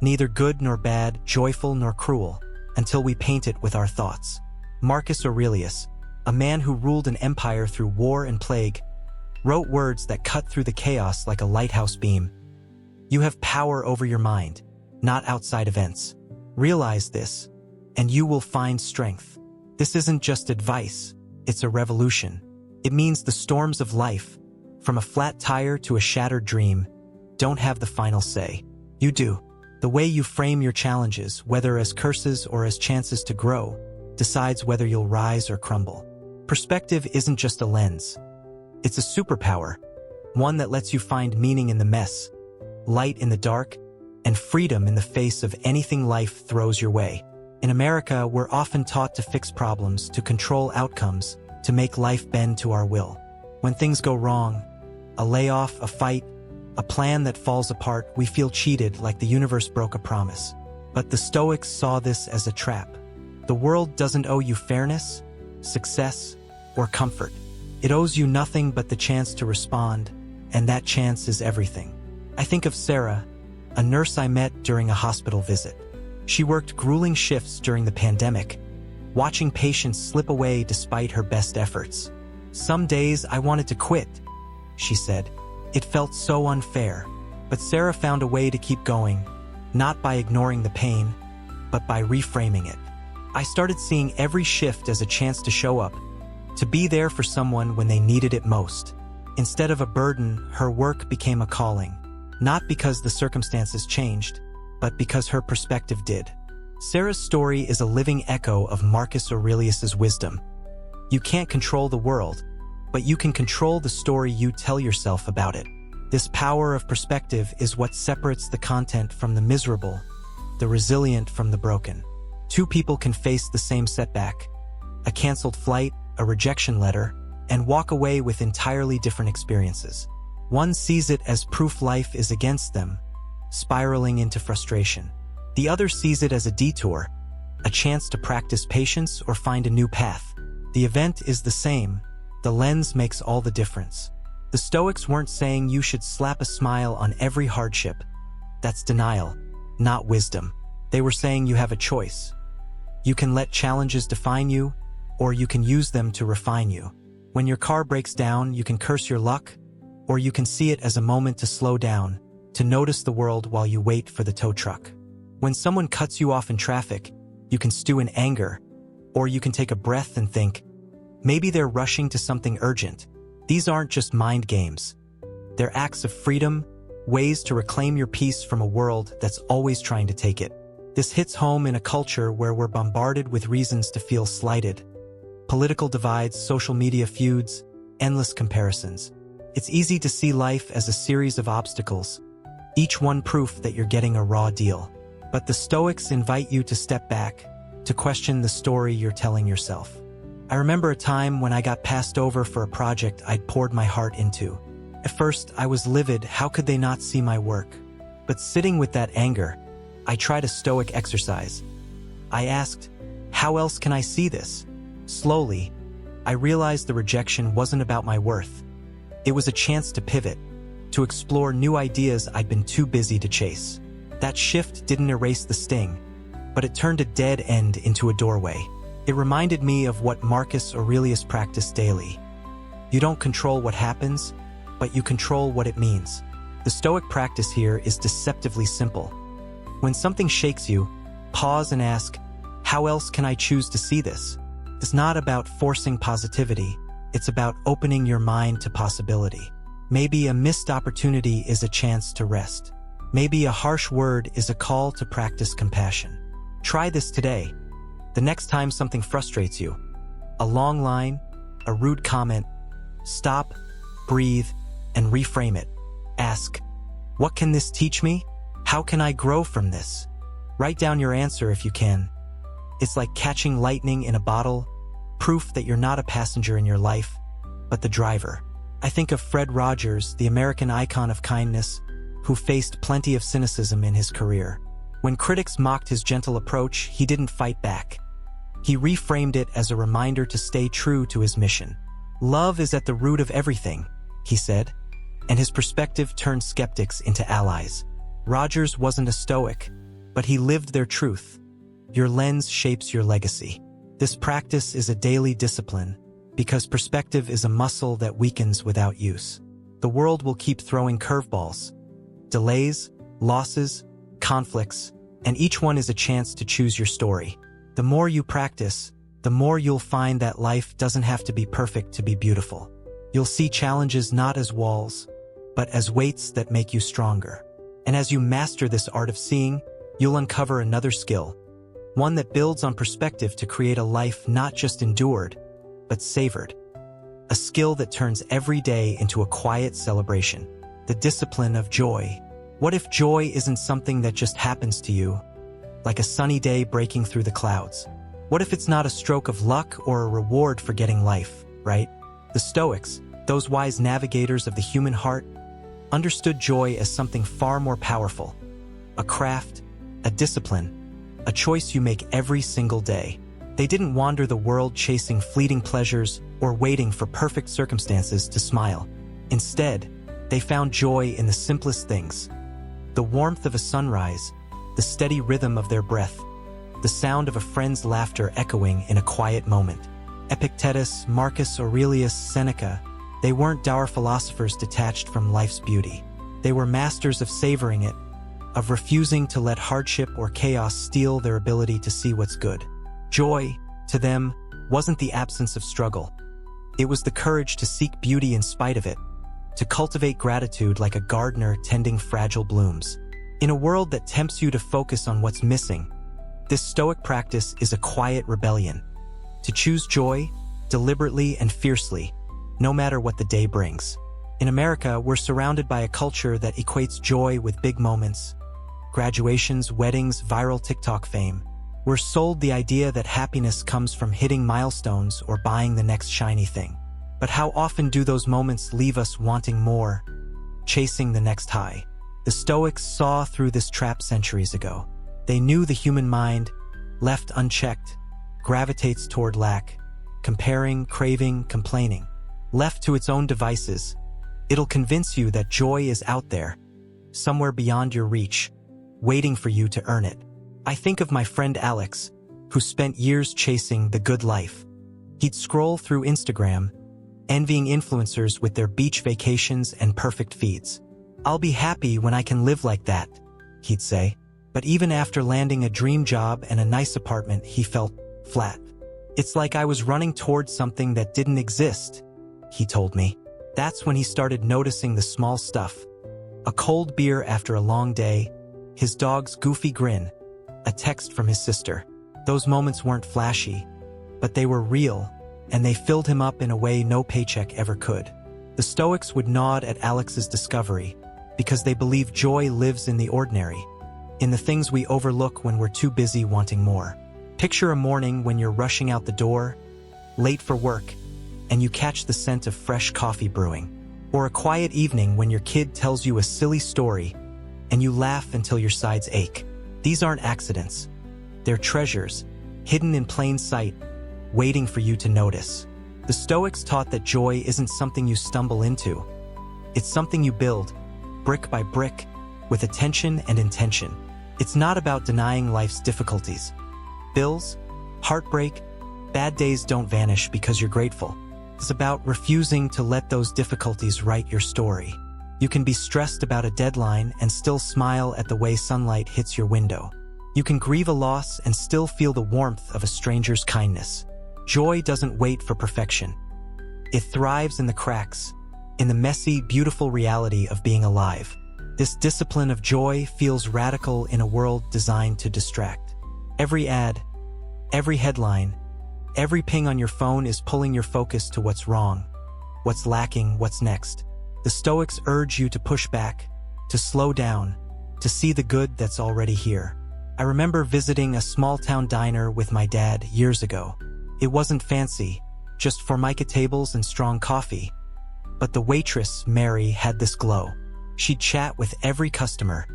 neither good nor bad, joyful nor cruel, until we paint it with our thoughts. Marcus Aurelius, a man who ruled an empire through war and plague, wrote words that cut through the chaos like a lighthouse beam. You have power over your mind, not outside events. Realize this, and you will find strength. This isn't just advice, it's a revolution. It means the storms of life, from a flat tire to a shattered dream, don't have the final say. You do. The way you frame your challenges, whether as curses or as chances to grow, decides whether you'll rise or crumble. Perspective isn't just a lens. It's a superpower, one that lets you find meaning in the mess, light in the dark, and freedom in the face of anything life throws your way. In America, we're often taught to fix problems, to control outcomes, to make life bend to our will. When things go wrong, a layoff, a fight, a plan that falls apart, we feel cheated, like the universe broke a promise. But the Stoics saw this as a trap. The world doesn't owe you fairness, success, or comfort. It owes you nothing but the chance to respond, and that chance is everything. I think of Sarah, a nurse I met during a hospital visit. She worked grueling shifts during the pandemic, watching patients slip away despite her best efforts. Some days I wanted to quit, she said. It felt so unfair. But Sarah found a way to keep going, not by ignoring the pain, but by reframing it. I started seeing every shift as a chance to show up, to be there for someone when they needed it most. Instead of a burden, her work became a calling. Not because the circumstances changed, but because her perspective did. Sarah's story is a living echo of Marcus Aurelius's wisdom. You can't control the world, but you can control the story you tell yourself about it. This power of perspective is what separates the content from the miserable, the resilient from the broken. Two people can face the same setback, a canceled flight, a rejection letter, and walk away with entirely different experiences. One sees it as proof life is against them, spiraling into frustration. The other sees it as a detour, a chance to practice patience or find a new path. The event is the same. The lens makes all the difference. The Stoics weren't saying you should slap a smile on every hardship. That's denial, not wisdom. They were saying you have a choice. You can let challenges define you, or you can use them to refine you. When your car breaks down, you can curse your luck, or you can see it as a moment to slow down, to notice the world while you wait for the tow truck. When someone cuts you off in traffic, you can stew in anger, or you can take a breath and think, maybe they're rushing to something urgent. These aren't just mind games. They're acts of freedom, ways to reclaim your peace from a world that's always trying to take it. This hits home in a culture where we're bombarded with reasons to feel slighted. Political divides, social media feuds, endless comparisons. It's easy to see life as a series of obstacles, each one proof that you're getting a raw deal. But the Stoics invite you to step back, to question the story you're telling yourself. I remember a time when I got passed over for a project I'd poured my heart into. At first, I was livid. How could they not see my work? But sitting with that anger, I tried a Stoic exercise. I asked, how else can I see this? Slowly, I realized the rejection wasn't about my worth. It was a chance to pivot, to explore new ideas I'd been too busy to chase. That shift didn't erase the sting, but it turned a dead end into a doorway. It reminded me of what Marcus Aurelius practiced daily. You don't control what happens, but you control what it means. The Stoic practice here is deceptively simple. When something shakes you, pause and ask, how else can I choose to see this? It's not about forcing positivity. It's about opening your mind to possibility. Maybe a missed opportunity is a chance to rest. Maybe a harsh word is a call to practice compassion. Try this today. The next time something frustrates you, a long line, a rude comment, stop, breathe, and reframe it. Ask, what can this teach me? How can I grow from this? Write down your answer if you can. It's like catching lightning in a bottle, proof that you're not a passenger in your life, but the driver. I think of Fred Rogers, the American icon of kindness, who faced plenty of cynicism in his career. When critics mocked his gentle approach, he didn't fight back. He reframed it as a reminder to stay true to his mission. Love is at the root of everything, he said, and his perspective turned skeptics into allies. Rogers wasn't a Stoic, but he lived their truth. Your lens shapes your legacy. This practice is a daily discipline, because perspective is a muscle that weakens without use. The world will keep throwing curveballs, delays, losses, conflicts, and each one is a chance to choose your story. The more you practice, the more you'll find that life doesn't have to be perfect to be beautiful. You'll see challenges not as walls, but as weights that make you stronger. And as you master this art of seeing, you'll uncover another skill, one that builds on perspective to create a life not just endured, but savored. A skill that turns every day into a quiet celebration. The discipline of joy. What if joy isn't something that just happens to you, like a sunny day breaking through the clouds? What if it's not a stroke of luck or a reward for getting life, right? The Stoics, those wise navigators of the human heart, understood joy as something far more powerful. A craft, a discipline, a choice you make every single day. They didn't wander the world chasing fleeting pleasures or waiting for perfect circumstances to smile. Instead, they found joy in the simplest things. The warmth of a sunrise, the steady rhythm of their breath, the sound of a friend's laughter echoing in a quiet moment. Epictetus, Marcus Aurelius, Seneca, they weren't dour philosophers detached from life's beauty. They were masters of savoring it, of refusing to let hardship or chaos steal their ability to see what's good. Joy, to them, wasn't the absence of struggle. It was the courage to seek beauty in spite of it, to cultivate gratitude like a gardener tending fragile blooms. In a world that tempts you to focus on what's missing, this Stoic practice is a quiet rebellion. To choose joy, deliberately and fiercely, no matter what the day brings. In America, we're surrounded by a culture that equates joy with big moments. Graduations, weddings, viral TikTok fame. We're sold the idea that happiness comes from hitting milestones or buying the next shiny thing. But how often do those moments leave us wanting more, chasing the next high? The Stoics saw through this trap centuries ago. They knew the human mind, left unchecked, gravitates toward lack, comparing, craving, complaining. Left to its own devices, it'll convince you that joy is out there, somewhere beyond your reach, waiting for you to earn it. I think of my friend Alex, who spent years chasing the good life. He'd scroll through Instagram, envying influencers with their beach vacations and perfect feeds. "I'll be happy when I can live like that," he'd say. But even after landing a dream job and a nice apartment, he felt flat. "It's like I was running towards something that didn't exist," he told me. That's when he started noticing the small stuff. A cold beer after a long day, his dog's goofy grin, a text from his sister. Those moments weren't flashy, but they were real, and they filled him up in a way no paycheck ever could. The Stoics would nod at Alex's discovery because they believe joy lives in the ordinary, in the things we overlook when we're too busy wanting more. Picture a morning when you're rushing out the door, late for work, and you catch the scent of fresh coffee brewing. Or a quiet evening when your kid tells you a silly story and you laugh until your sides ache. These aren't accidents. They're treasures, hidden in plain sight, waiting for you to notice. The Stoics taught that joy isn't something you stumble into. It's something you build, brick by brick, with attention and intention. It's not about denying life's difficulties. Bills, heartbreak, bad days don't vanish because you're grateful. It's about refusing to let those difficulties write your story. You can be stressed about a deadline and still smile at the way sunlight hits your window. You can grieve a loss and still feel the warmth of a stranger's kindness. Joy doesn't wait for perfection. It thrives in the cracks, in the messy, beautiful reality of being alive. This discipline of joy feels radical in a world designed to distract. Every ad, every headline, every ping on your phone is pulling your focus to what's wrong, what's lacking, what's next. The Stoics urge you to push back, to slow down, to see the good that's already here. I remember visiting a small-town diner with my dad years ago. It wasn't fancy, just formica tables and strong coffee. But the waitress, Mary, had this glow. She'd chat with every customer,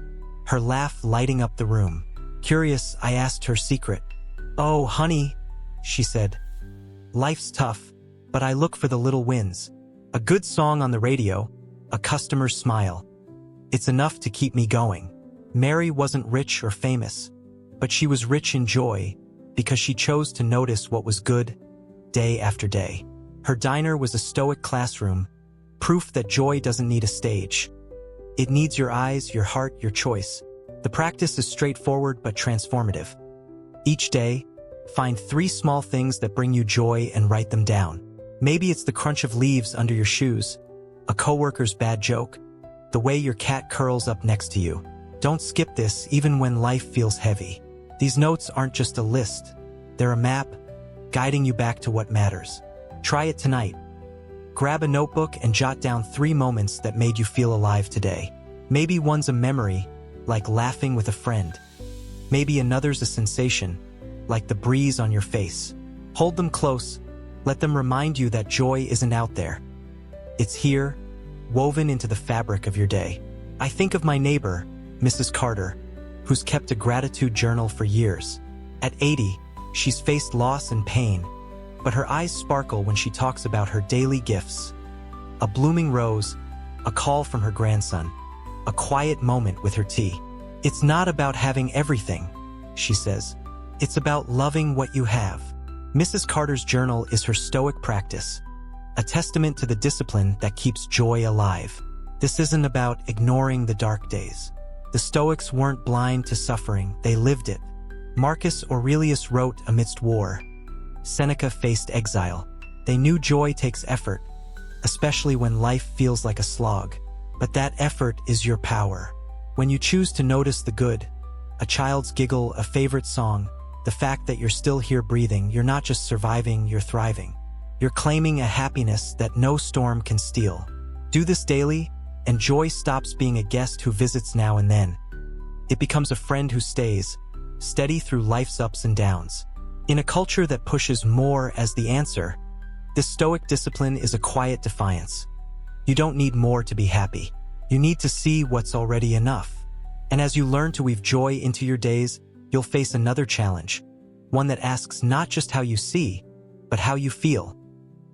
her laugh lighting up the room. Curious, I asked her secret. "Oh, honey," she said, "life's tough, but I look for the little wins. A good song on the radio, a customer's smile. It's enough to keep me going." Mary wasn't rich or famous, but she was rich in joy because she chose to notice what was good day after day. Her diner was a Stoic classroom, proof that joy doesn't need a stage. It needs your eyes, your heart, your choice. The practice is straightforward but transformative. Each day, find 3 small things that bring you joy and write them down. Maybe it's the crunch of leaves under your shoes, a coworker's bad joke, the way your cat curls up next to you. Don't skip this even when life feels heavy. These notes aren't just a list. They're a map, guiding you back to what matters. Try it tonight. Grab a notebook and jot down 3 moments that made you feel alive today. Maybe one's a memory, like laughing with a friend. Maybe another's a sensation, like the breeze on your face. Hold them close. Let them remind you that joy isn't out there. It's here, woven into the fabric of your day. I think of my neighbor, Mrs. Carter, who's kept a gratitude journal for years. At 80, she's faced loss and pain, but her eyes sparkle when she talks about her daily gifts. A blooming rose, a call from her grandson, a quiet moment with her tea. "It's not about having everything," she says. "It's about loving what you have." Mrs. Carter's journal is her Stoic practice, a testament to the discipline that keeps joy alive. This isn't about ignoring the dark days. The Stoics weren't blind to suffering, they lived it. Marcus Aurelius wrote amidst war. Seneca faced exile. They knew joy takes effort, especially when life feels like a slog. But that effort is your power. When you choose to notice the good, a child's giggle, a favorite song, the fact that you're still here breathing, you're not just surviving, you're thriving. You're claiming a happiness that no storm can steal. Do this daily, and joy stops being a guest who visits now and then. It becomes a friend who stays, steady through life's ups and downs. In a culture that pushes more as the answer, this Stoic discipline is a quiet defiance. You don't need more to be happy. You need to see what's already enough. And as you learn to weave joy into your days, you'll face another challenge, one that asks not just how you see, but how you feel.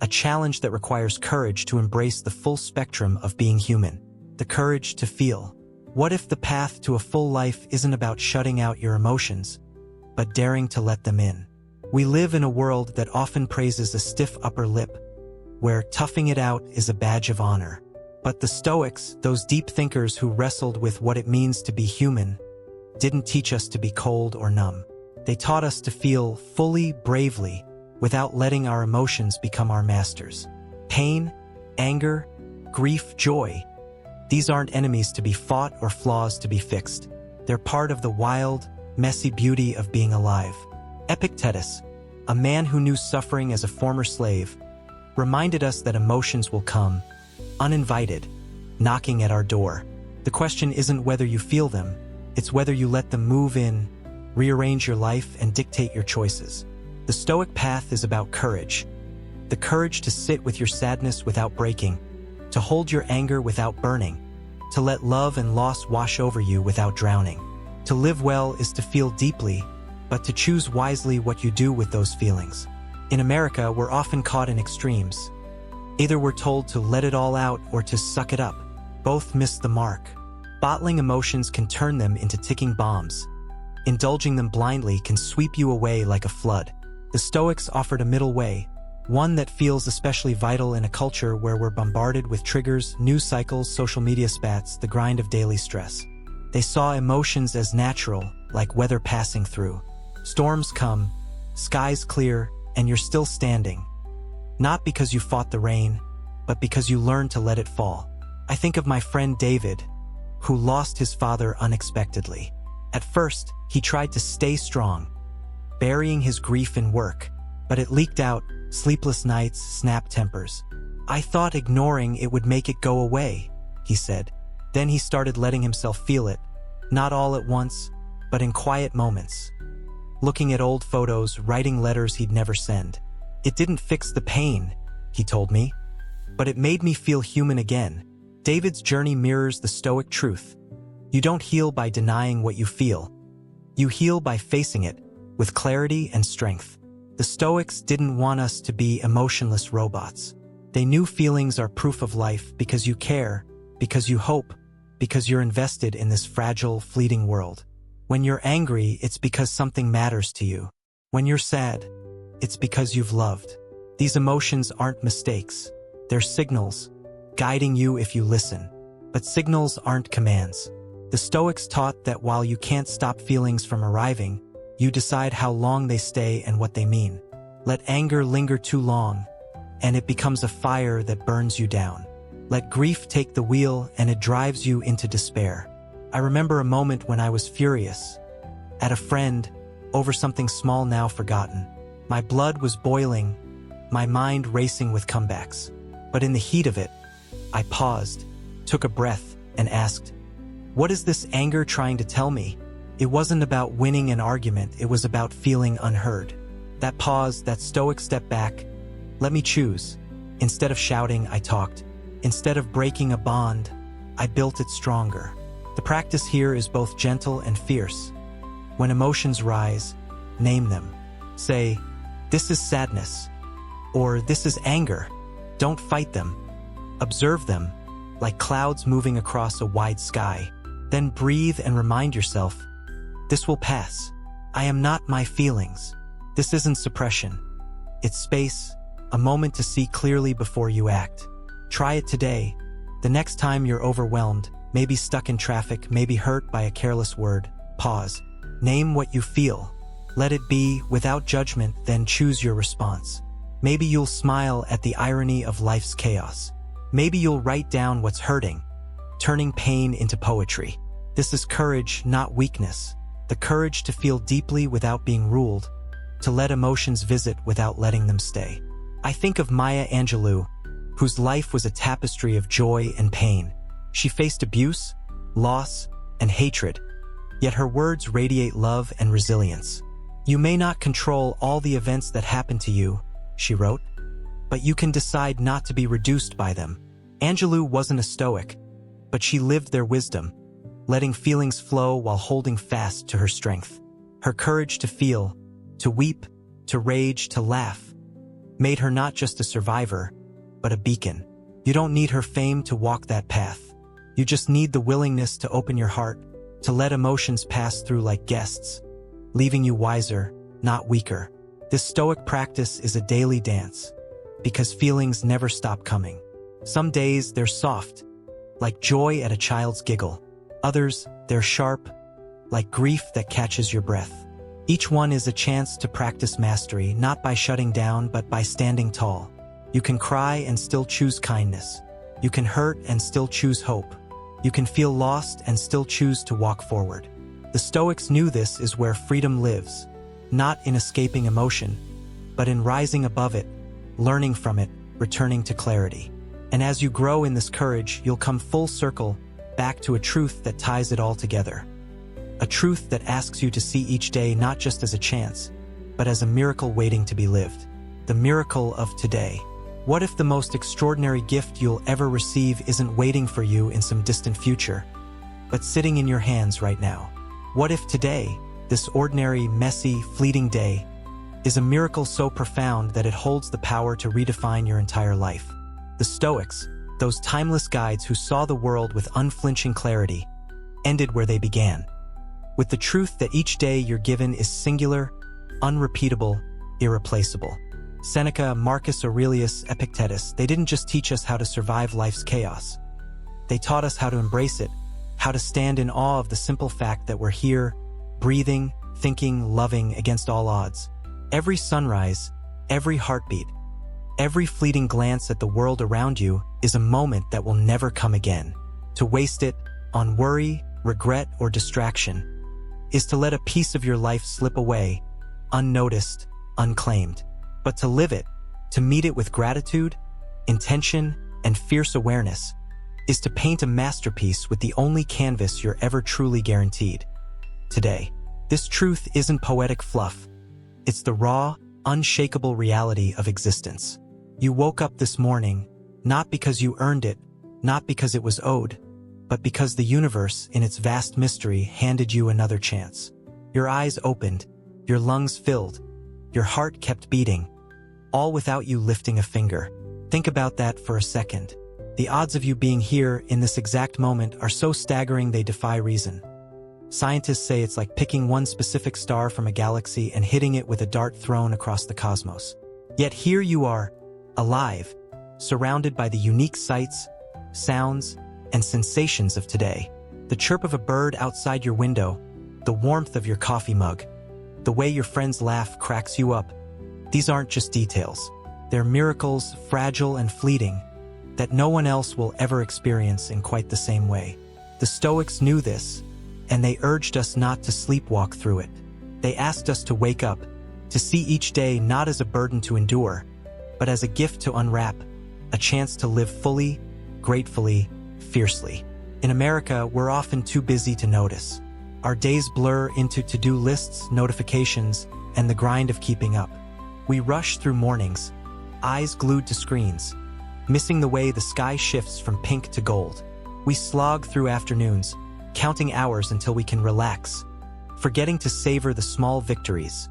A challenge that requires courage to embrace the full spectrum of being human. The courage to feel. What if the path to a full life isn't about shutting out your emotions, but daring to let them in? We live in a world that often praises a stiff upper lip, where toughing it out is a badge of honor. But the Stoics, those deep thinkers who wrestled with what it means to be human, didn't teach us to be cold or numb. They taught us to feel fully, bravely, without letting our emotions become our masters. Pain, anger, grief, joy. These aren't enemies to be fought or flaws to be fixed. They're part of the wild, messy beauty of being alive. Epictetus, a man who knew suffering as a former slave, reminded us that emotions will come, uninvited, knocking at our door. The question isn't whether you feel them, it's whether you let them move in, rearrange your life, and dictate your choices. The Stoic path is about courage. The courage to sit with your sadness without breaking, to hold your anger without burning, to let love and loss wash over you without drowning. To live well is to feel deeply, but to choose wisely what you do with those feelings. In America, we're often caught in extremes. Either we're told to let it all out or to suck it up. Both miss the mark. Bottling emotions can turn them into ticking bombs. Indulging them blindly can sweep you away like a flood. The Stoics offered a middle way, one that feels especially vital in a culture where we're bombarded with triggers, news cycles, social media spats, the grind of daily stress. They saw emotions as natural, like weather passing through. Storms come, skies clear, and you're still standing. Not because you fought the rain, but because you learned to let it fall. I think of my friend David, who lost his father unexpectedly. At first, he tried to stay strong, burying his grief in work, but it leaked out, sleepless nights, snapped tempers. I thought ignoring it would make it go away, he said. Then he started letting himself feel it, not all at once, but in quiet moments. Looking at old photos, writing letters he'd never send. It didn't fix the pain, he told me, but it made me feel human again. David's journey mirrors the Stoic truth. You don't heal by denying what you feel. You heal by facing it, with clarity and strength. The Stoics didn't want us to be emotionless robots. They knew feelings are proof of life because you care, because you hope, because you're invested in this fragile, fleeting world. When you're angry, it's because something matters to you. When you're sad, it's because you've loved. These emotions aren't mistakes. They're signals, guiding you if you listen. But signals aren't commands. The Stoics taught that while you can't stop feelings from arriving, you decide how long they stay and what they mean. Let anger linger too long, and it becomes a fire that burns you down. Let grief take the wheel, and it drives you into despair. I remember a moment when I was furious at a friend over something small now forgotten. My blood was boiling, my mind racing with comebacks. But in the heat of it, I paused, took a breath, and asked, "What is this anger trying to tell me?" It wasn't about winning an argument, it was about feeling unheard. That pause, that Stoic step back, let me choose. Instead of shouting, I talked. Instead of breaking a bond, I built it stronger. The practice here is both gentle and fierce. When emotions rise, name them. Say, "This is sadness," or "This is anger." Don't fight them. Observe them, like clouds moving across a wide sky. Then breathe and remind yourself, this will pass. I am not my feelings. This isn't suppression. It's space, a moment to see clearly before you act. Try it today. The next time you're overwhelmed, maybe stuck in traffic, maybe hurt by a careless word, pause. Name what you feel. Let it be without judgment, then choose your response. Maybe you'll smile at the irony of life's chaos. Maybe you'll write down what's hurting, turning pain into poetry. This is courage, not weakness. The courage to feel deeply without being ruled, to let emotions visit without letting them stay. I think of Maya Angelou, whose life was a tapestry of joy and pain. She faced abuse, loss, and hatred, yet her words radiate love and resilience. "You may not control all the events that happen to you," she wrote, "but you can decide not to be reduced by them." Angelou wasn't a Stoic, but she lived their wisdom, letting feelings flow while holding fast to her strength. Her courage to feel, to weep, to rage, to laugh, made her not just a survivor, but a beacon. You don't need her fame to walk that path. You just need the willingness to open your heart, to let emotions pass through like guests, leaving you wiser, not weaker. This Stoic practice is a daily dance, because feelings never stop coming. Some days they're soft, like joy at a child's giggle. Others, they're sharp, like grief that catches your breath. Each one is a chance to practice mastery, not by shutting down, but by standing tall. You can cry and still choose kindness. You can hurt and still choose hope. You can feel lost and still choose to walk forward. The Stoics knew this is where freedom lives, not in escaping emotion, but in rising above it, learning from it, returning to clarity. And as you grow in this courage, you'll come full circle back to a truth that ties it all together. A truth that asks you to see each day not just as a chance, but as a miracle waiting to be lived. The miracle of today. What if the most extraordinary gift you'll ever receive isn't waiting for you in some distant future, but sitting in your hands right now? What if today, this ordinary, messy, fleeting day, is a miracle so profound that it holds the power to redefine your entire life? The Stoics, those timeless guides who saw the world with unflinching clarity, ended where they began, with the truth that each day you're given is singular, unrepeatable, irreplaceable. Seneca, Marcus Aurelius, Epictetus, they didn't just teach us how to survive life's chaos. They taught us how to embrace it, how to stand in awe of the simple fact that we're here, breathing, thinking, loving against all odds. Every sunrise, every heartbeat, every fleeting glance at the world around you is a moment that will never come again. To waste it on worry, regret, or distraction is to let a piece of your life slip away, unnoticed, unclaimed. But to live it, to meet it with gratitude, intention, and fierce awareness, is to paint a masterpiece with the only canvas you're ever truly guaranteed. Today, this truth isn't poetic fluff. It's the raw, unshakable reality of existence. You woke up this morning, not because you earned it, not because it was owed, but because the universe, in its vast mystery, handed you another chance. Your eyes opened, your lungs filled, your heart kept beating, all without you lifting a finger. Think about that for a second. The odds of you being here in this exact moment are so staggering they defy reason. Scientists say it's like picking one specific star from a galaxy and hitting it with a dart thrown across the cosmos. Yet here you are, alive, surrounded by the unique sights, sounds, and sensations of today. The chirp of a bird outside your window, the warmth of your coffee mug, the way your friends laugh cracks you up. These aren't just details. They're miracles, fragile and fleeting, that no one else will ever experience in quite the same way. The Stoics knew this, and they urged us not to sleepwalk through it. They asked us to wake up, to see each day not as a burden to endure, but as a gift to unwrap, a chance to live fully, gratefully, fiercely. In America, we're often too busy to notice. Our days blur into to-do lists, notifications, and the grind of keeping up. We rush through mornings, eyes glued to screens, missing the way the sky shifts from pink to gold. We slog through afternoons, counting hours until we can relax, forgetting to savor the small victories.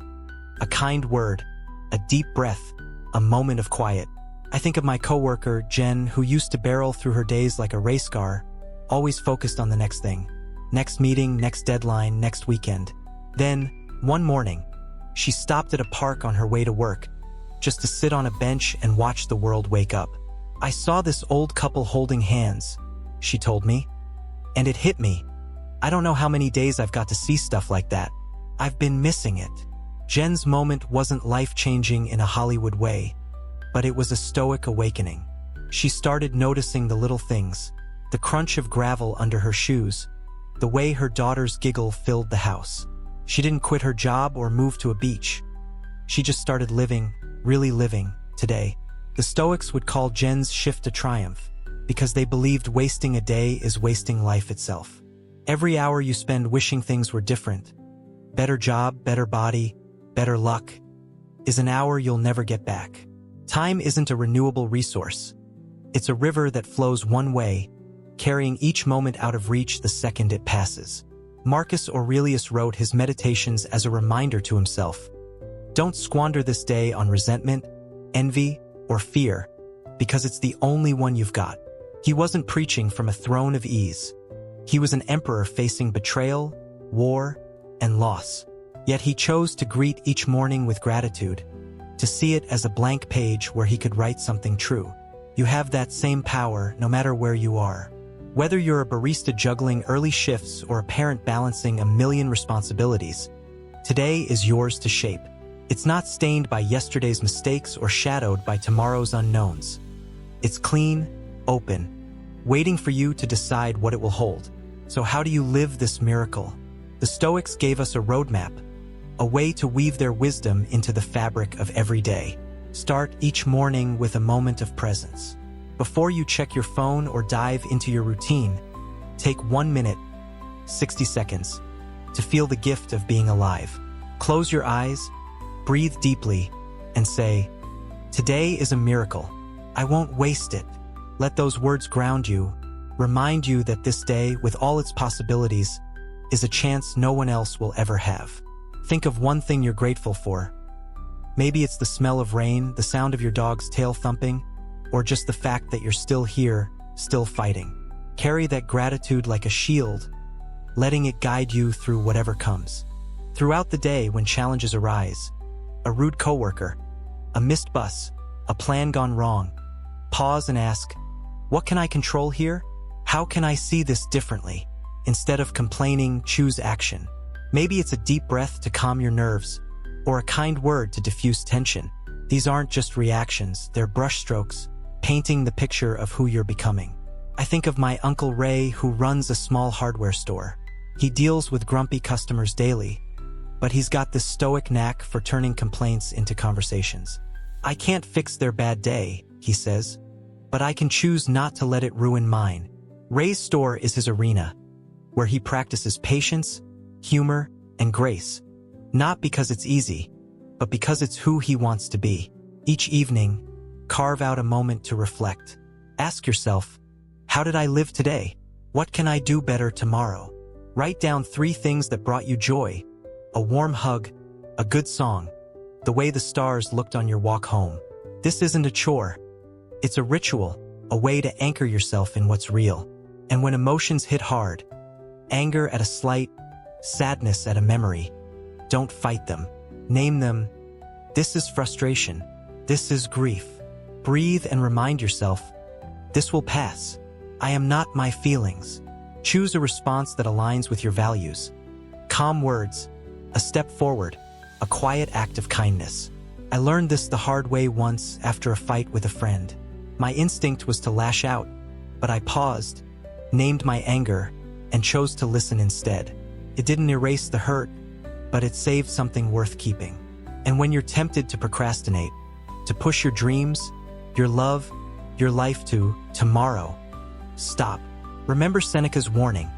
A kind word, a deep breath, a moment of quiet. I think of my coworker, Jen, who used to barrel through her days like a race car, always focused on the next thing. Next meeting, next deadline, next weekend. Then, one morning, she stopped at a park on her way to work, just to sit on a bench and watch the world wake up. "I saw this old couple holding hands," she told me, "and it hit me. I don't know how many days I've got to see stuff like that. I've been missing it." Jen's moment wasn't life-changing in a Hollywood way, but it was a Stoic awakening. She started noticing the little things, the crunch of gravel under her shoes, the way her daughter's giggle filled the house. She didn't quit her job or move to a beach. She just started living, really living, today. The Stoics would call Gen's shift a triumph, because they believed wasting a day is wasting life itself. Every hour you spend wishing things were different, better job, better body, better luck, is an hour you'll never get back. Time isn't a renewable resource. It's a river that flows one way, carrying each moment out of reach the second it passes. Marcus Aurelius wrote his meditations as a reminder to himself. Don't squander this day on resentment, envy, or fear, because it's the only one you've got. He wasn't preaching from a throne of ease. He was an emperor facing betrayal, war, and loss. Yet he chose to greet each morning with gratitude, to see it as a blank page where he could write something true. You have that same power no matter where you are. Whether you're a barista juggling early shifts or a parent balancing a million responsibilities, today is yours to shape. It's not stained by yesterday's mistakes or shadowed by tomorrow's unknowns. It's clean, open, waiting for you to decide what it will hold. So how do you live this miracle? The Stoics gave us a roadmap, a way to weave their wisdom into the fabric of every day. Start each morning with a moment of presence. Before you check your phone or dive into your routine, take 1 minute, 60 seconds, to feel the gift of being alive. Close your eyes, breathe deeply, and say, "Today is a miracle. I won't waste it." Let those words ground you, remind you that this day, with all its possibilities, is a chance no one else will ever have. Think of one thing you're grateful for. Maybe it's the smell of rain, the sound of your dog's tail thumping, or just the fact that you're still here, still fighting. Carry that gratitude like a shield, letting it guide you through whatever comes. Throughout the day, when challenges arise, a rude coworker, a missed bus, a plan gone wrong, pause and ask, what can I control here? How can I see this differently? Instead of complaining, choose action. Maybe it's a deep breath to calm your nerves, or a kind word to diffuse tension. These aren't just reactions, they're brushstrokes, painting the picture of who you're becoming. I think of my Uncle Ray, who runs a small hardware store. He deals with grumpy customers daily, but he's got this stoic knack for turning complaints into conversations. I can't fix their bad day, he says, but I can choose not to let it ruin mine. Ray's store is his arena, where he practices patience, humor, and grace, not because it's easy, but because it's who he wants to be. Each evening, carve out a moment to reflect. Ask yourself, how did I live today? What can I do better tomorrow? Write down 3 things that brought you joy: a warm hug, a good song, the way the stars looked on your walk home. This isn't a chore. It's a ritual, a way to anchor yourself in what's real. And when emotions hit hard, anger at a slight, sadness at a memory, don't fight them. Name them. This is frustration. This is grief. Breathe and remind yourself, this will pass. I am not my feelings. Choose a response that aligns with your values. Calm words, a step forward, a quiet act of kindness. I learned this the hard way once after a fight with a friend. My instinct was to lash out, but I paused, named my anger, and chose to listen instead. It didn't erase the hurt, but it saved something worth keeping. And when you're tempted to procrastinate, to push your dreams, your love, your life to tomorrow, stop. Remember Seneca's warning.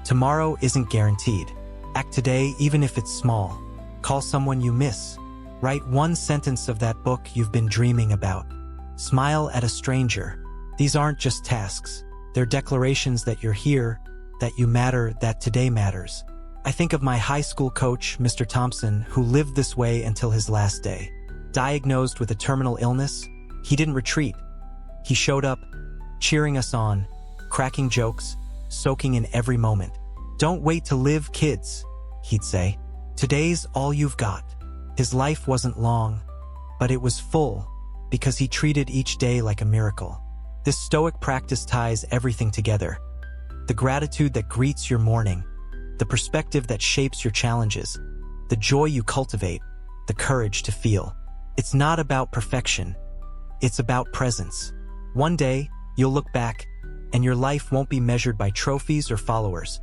Tomorrow isn't guaranteed. Act today even if it's small. Call someone you miss. Write 1 sentence of that book you've been dreaming about. Smile at a stranger. These aren't just tasks. They're declarations that you're here, that you matter, that today matters. I think of my high school coach, Mr. Thompson, who lived this way until his last day. Diagnosed with a terminal illness, he didn't retreat. He showed up, cheering us on, cracking jokes, soaking in every moment. Don't wait to live, kids, he'd say. Today's all you've got. His life wasn't long, but it was full, because he treated each day like a miracle. This stoic practice ties everything together. The gratitude that greets your morning, the perspective that shapes your challenges, the joy you cultivate, the courage to feel. It's not about perfection. It's about presence. One day, you'll look back, and your life won't be measured by trophies or followers,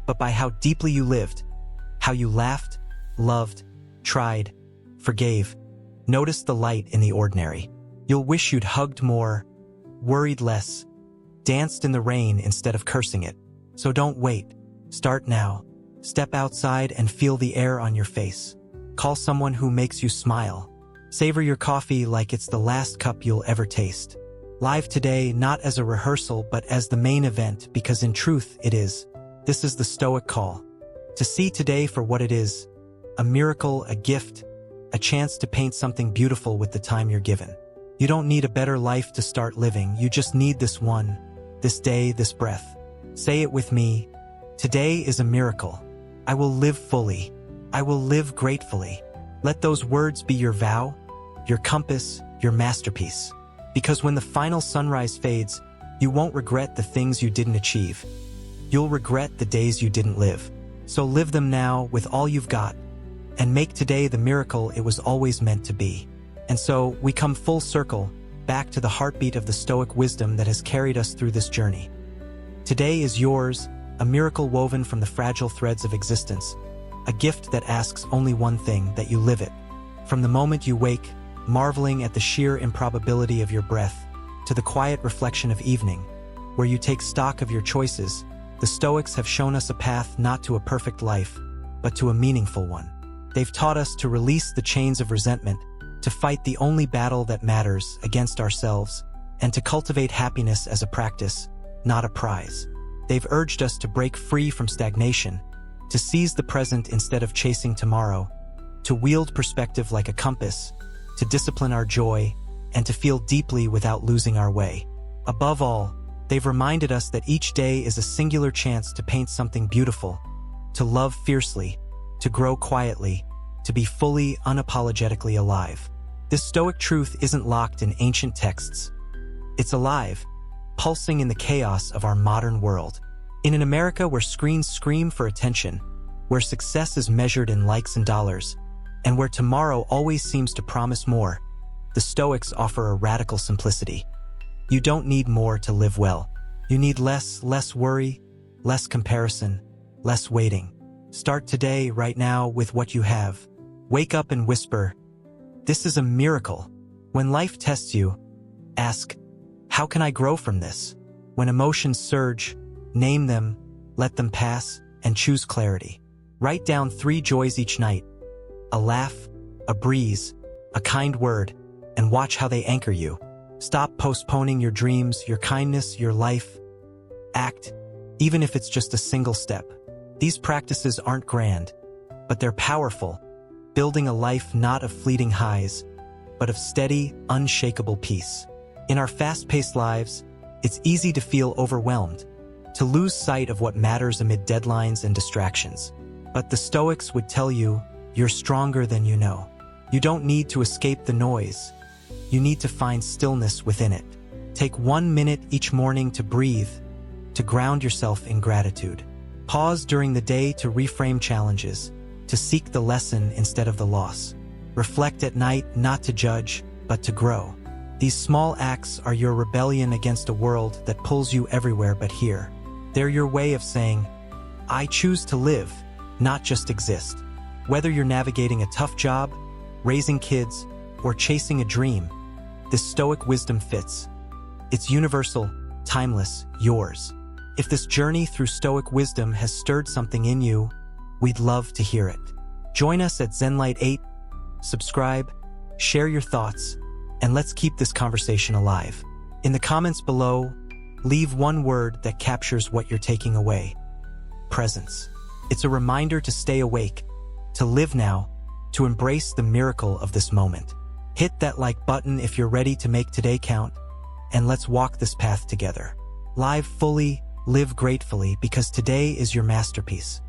but by how deeply you lived, how you laughed, loved, tried, forgave. Notice the light in the ordinary. You'll wish you'd hugged more, worried less, danced in the rain instead of cursing it. So don't wait. Start now. Step outside and feel the air on your face. Call someone who makes you smile. Savor your coffee like it's the last cup you'll ever taste. Live today not as a rehearsal but as the main event, because in truth it is. This is the Stoic call. To see today for what it is. A miracle, a gift, a chance to paint something beautiful with the time you're given. You don't need a better life to start living, you just need this one, this day, this breath. Say it with me. Today is a miracle. I will live fully. I will live gratefully. Let those words be your vow, your compass, your masterpiece. Because when the final sunrise fades, you won't regret the things you didn't achieve. You'll regret the days you didn't live. So live them now with all you've got, and make today the miracle it was always meant to be. And so, we come full circle, back to the heartbeat of the Stoic wisdom that has carried us through this journey. Today is yours, a miracle woven from the fragile threads of existence, a gift that asks only one thing, that you live it. From the moment you wake, marveling at the sheer improbability of your breath, to the quiet reflection of evening, where you take stock of your choices, the Stoics have shown us a path not to a perfect life, but to a meaningful one. They've taught us to release the chains of resentment, to fight the only battle that matters against ourselves, and to cultivate happiness as a practice, not a prize. They've urged us to break free from stagnation, to seize the present instead of chasing tomorrow, to wield perspective like a compass, to discipline our joy, and to feel deeply without losing our way. Above all, they've reminded us that each day is a singular chance to paint something beautiful, to love fiercely, to grow quietly, to be fully, unapologetically alive. This Stoic truth isn't locked in ancient texts. It's alive, pulsing in the chaos of our modern world. In an America where screens scream for attention, where success is measured in likes and dollars, and where tomorrow always seems to promise more, the Stoics offer a radical simplicity. You don't need more to live well. You need less worry, less comparison, less waiting. Start today, right now, with what you have. Wake up and whisper, "This is a miracle." When life tests you, ask, "How can I grow from this?" When emotions surge, name them, let them pass, and choose clarity. Write down 3 joys each night: a laugh, a breeze, a kind word, and watch how they anchor you. Stop postponing your dreams, your kindness, your life. Act, even if it's just a single step. These practices aren't grand, but they're powerful, building a life not of fleeting highs, but of steady, unshakable peace. In our fast-paced lives, it's easy to feel overwhelmed, to lose sight of what matters amid deadlines and distractions. But the Stoics would tell you, you're stronger than you know. You don't need to escape the noise. You need to find stillness within it. Take 1 minute each morning to breathe, to ground yourself in gratitude. Pause during the day to reframe challenges, to seek the lesson instead of the loss. Reflect at night, not to judge, but to grow. These small acts are your rebellion against a world that pulls you everywhere but here. They're your way of saying, I choose to live, not just exist. Whether you're navigating a tough job, raising kids, or chasing a dream, this Stoic wisdom fits. It's universal, timeless, yours. If this journey through Stoic wisdom has stirred something in you, we'd love to hear it. Join us at ZenLight 8, subscribe, share your thoughts, and let's keep this conversation alive. In the comments below, leave one word that captures what you're taking away. Presence. It's a reminder to stay awake, to live now, to embrace the miracle of this moment. Hit that like button if you're ready to make today count, and let's walk this path together. Live fully, live gratefully, because today is your masterpiece.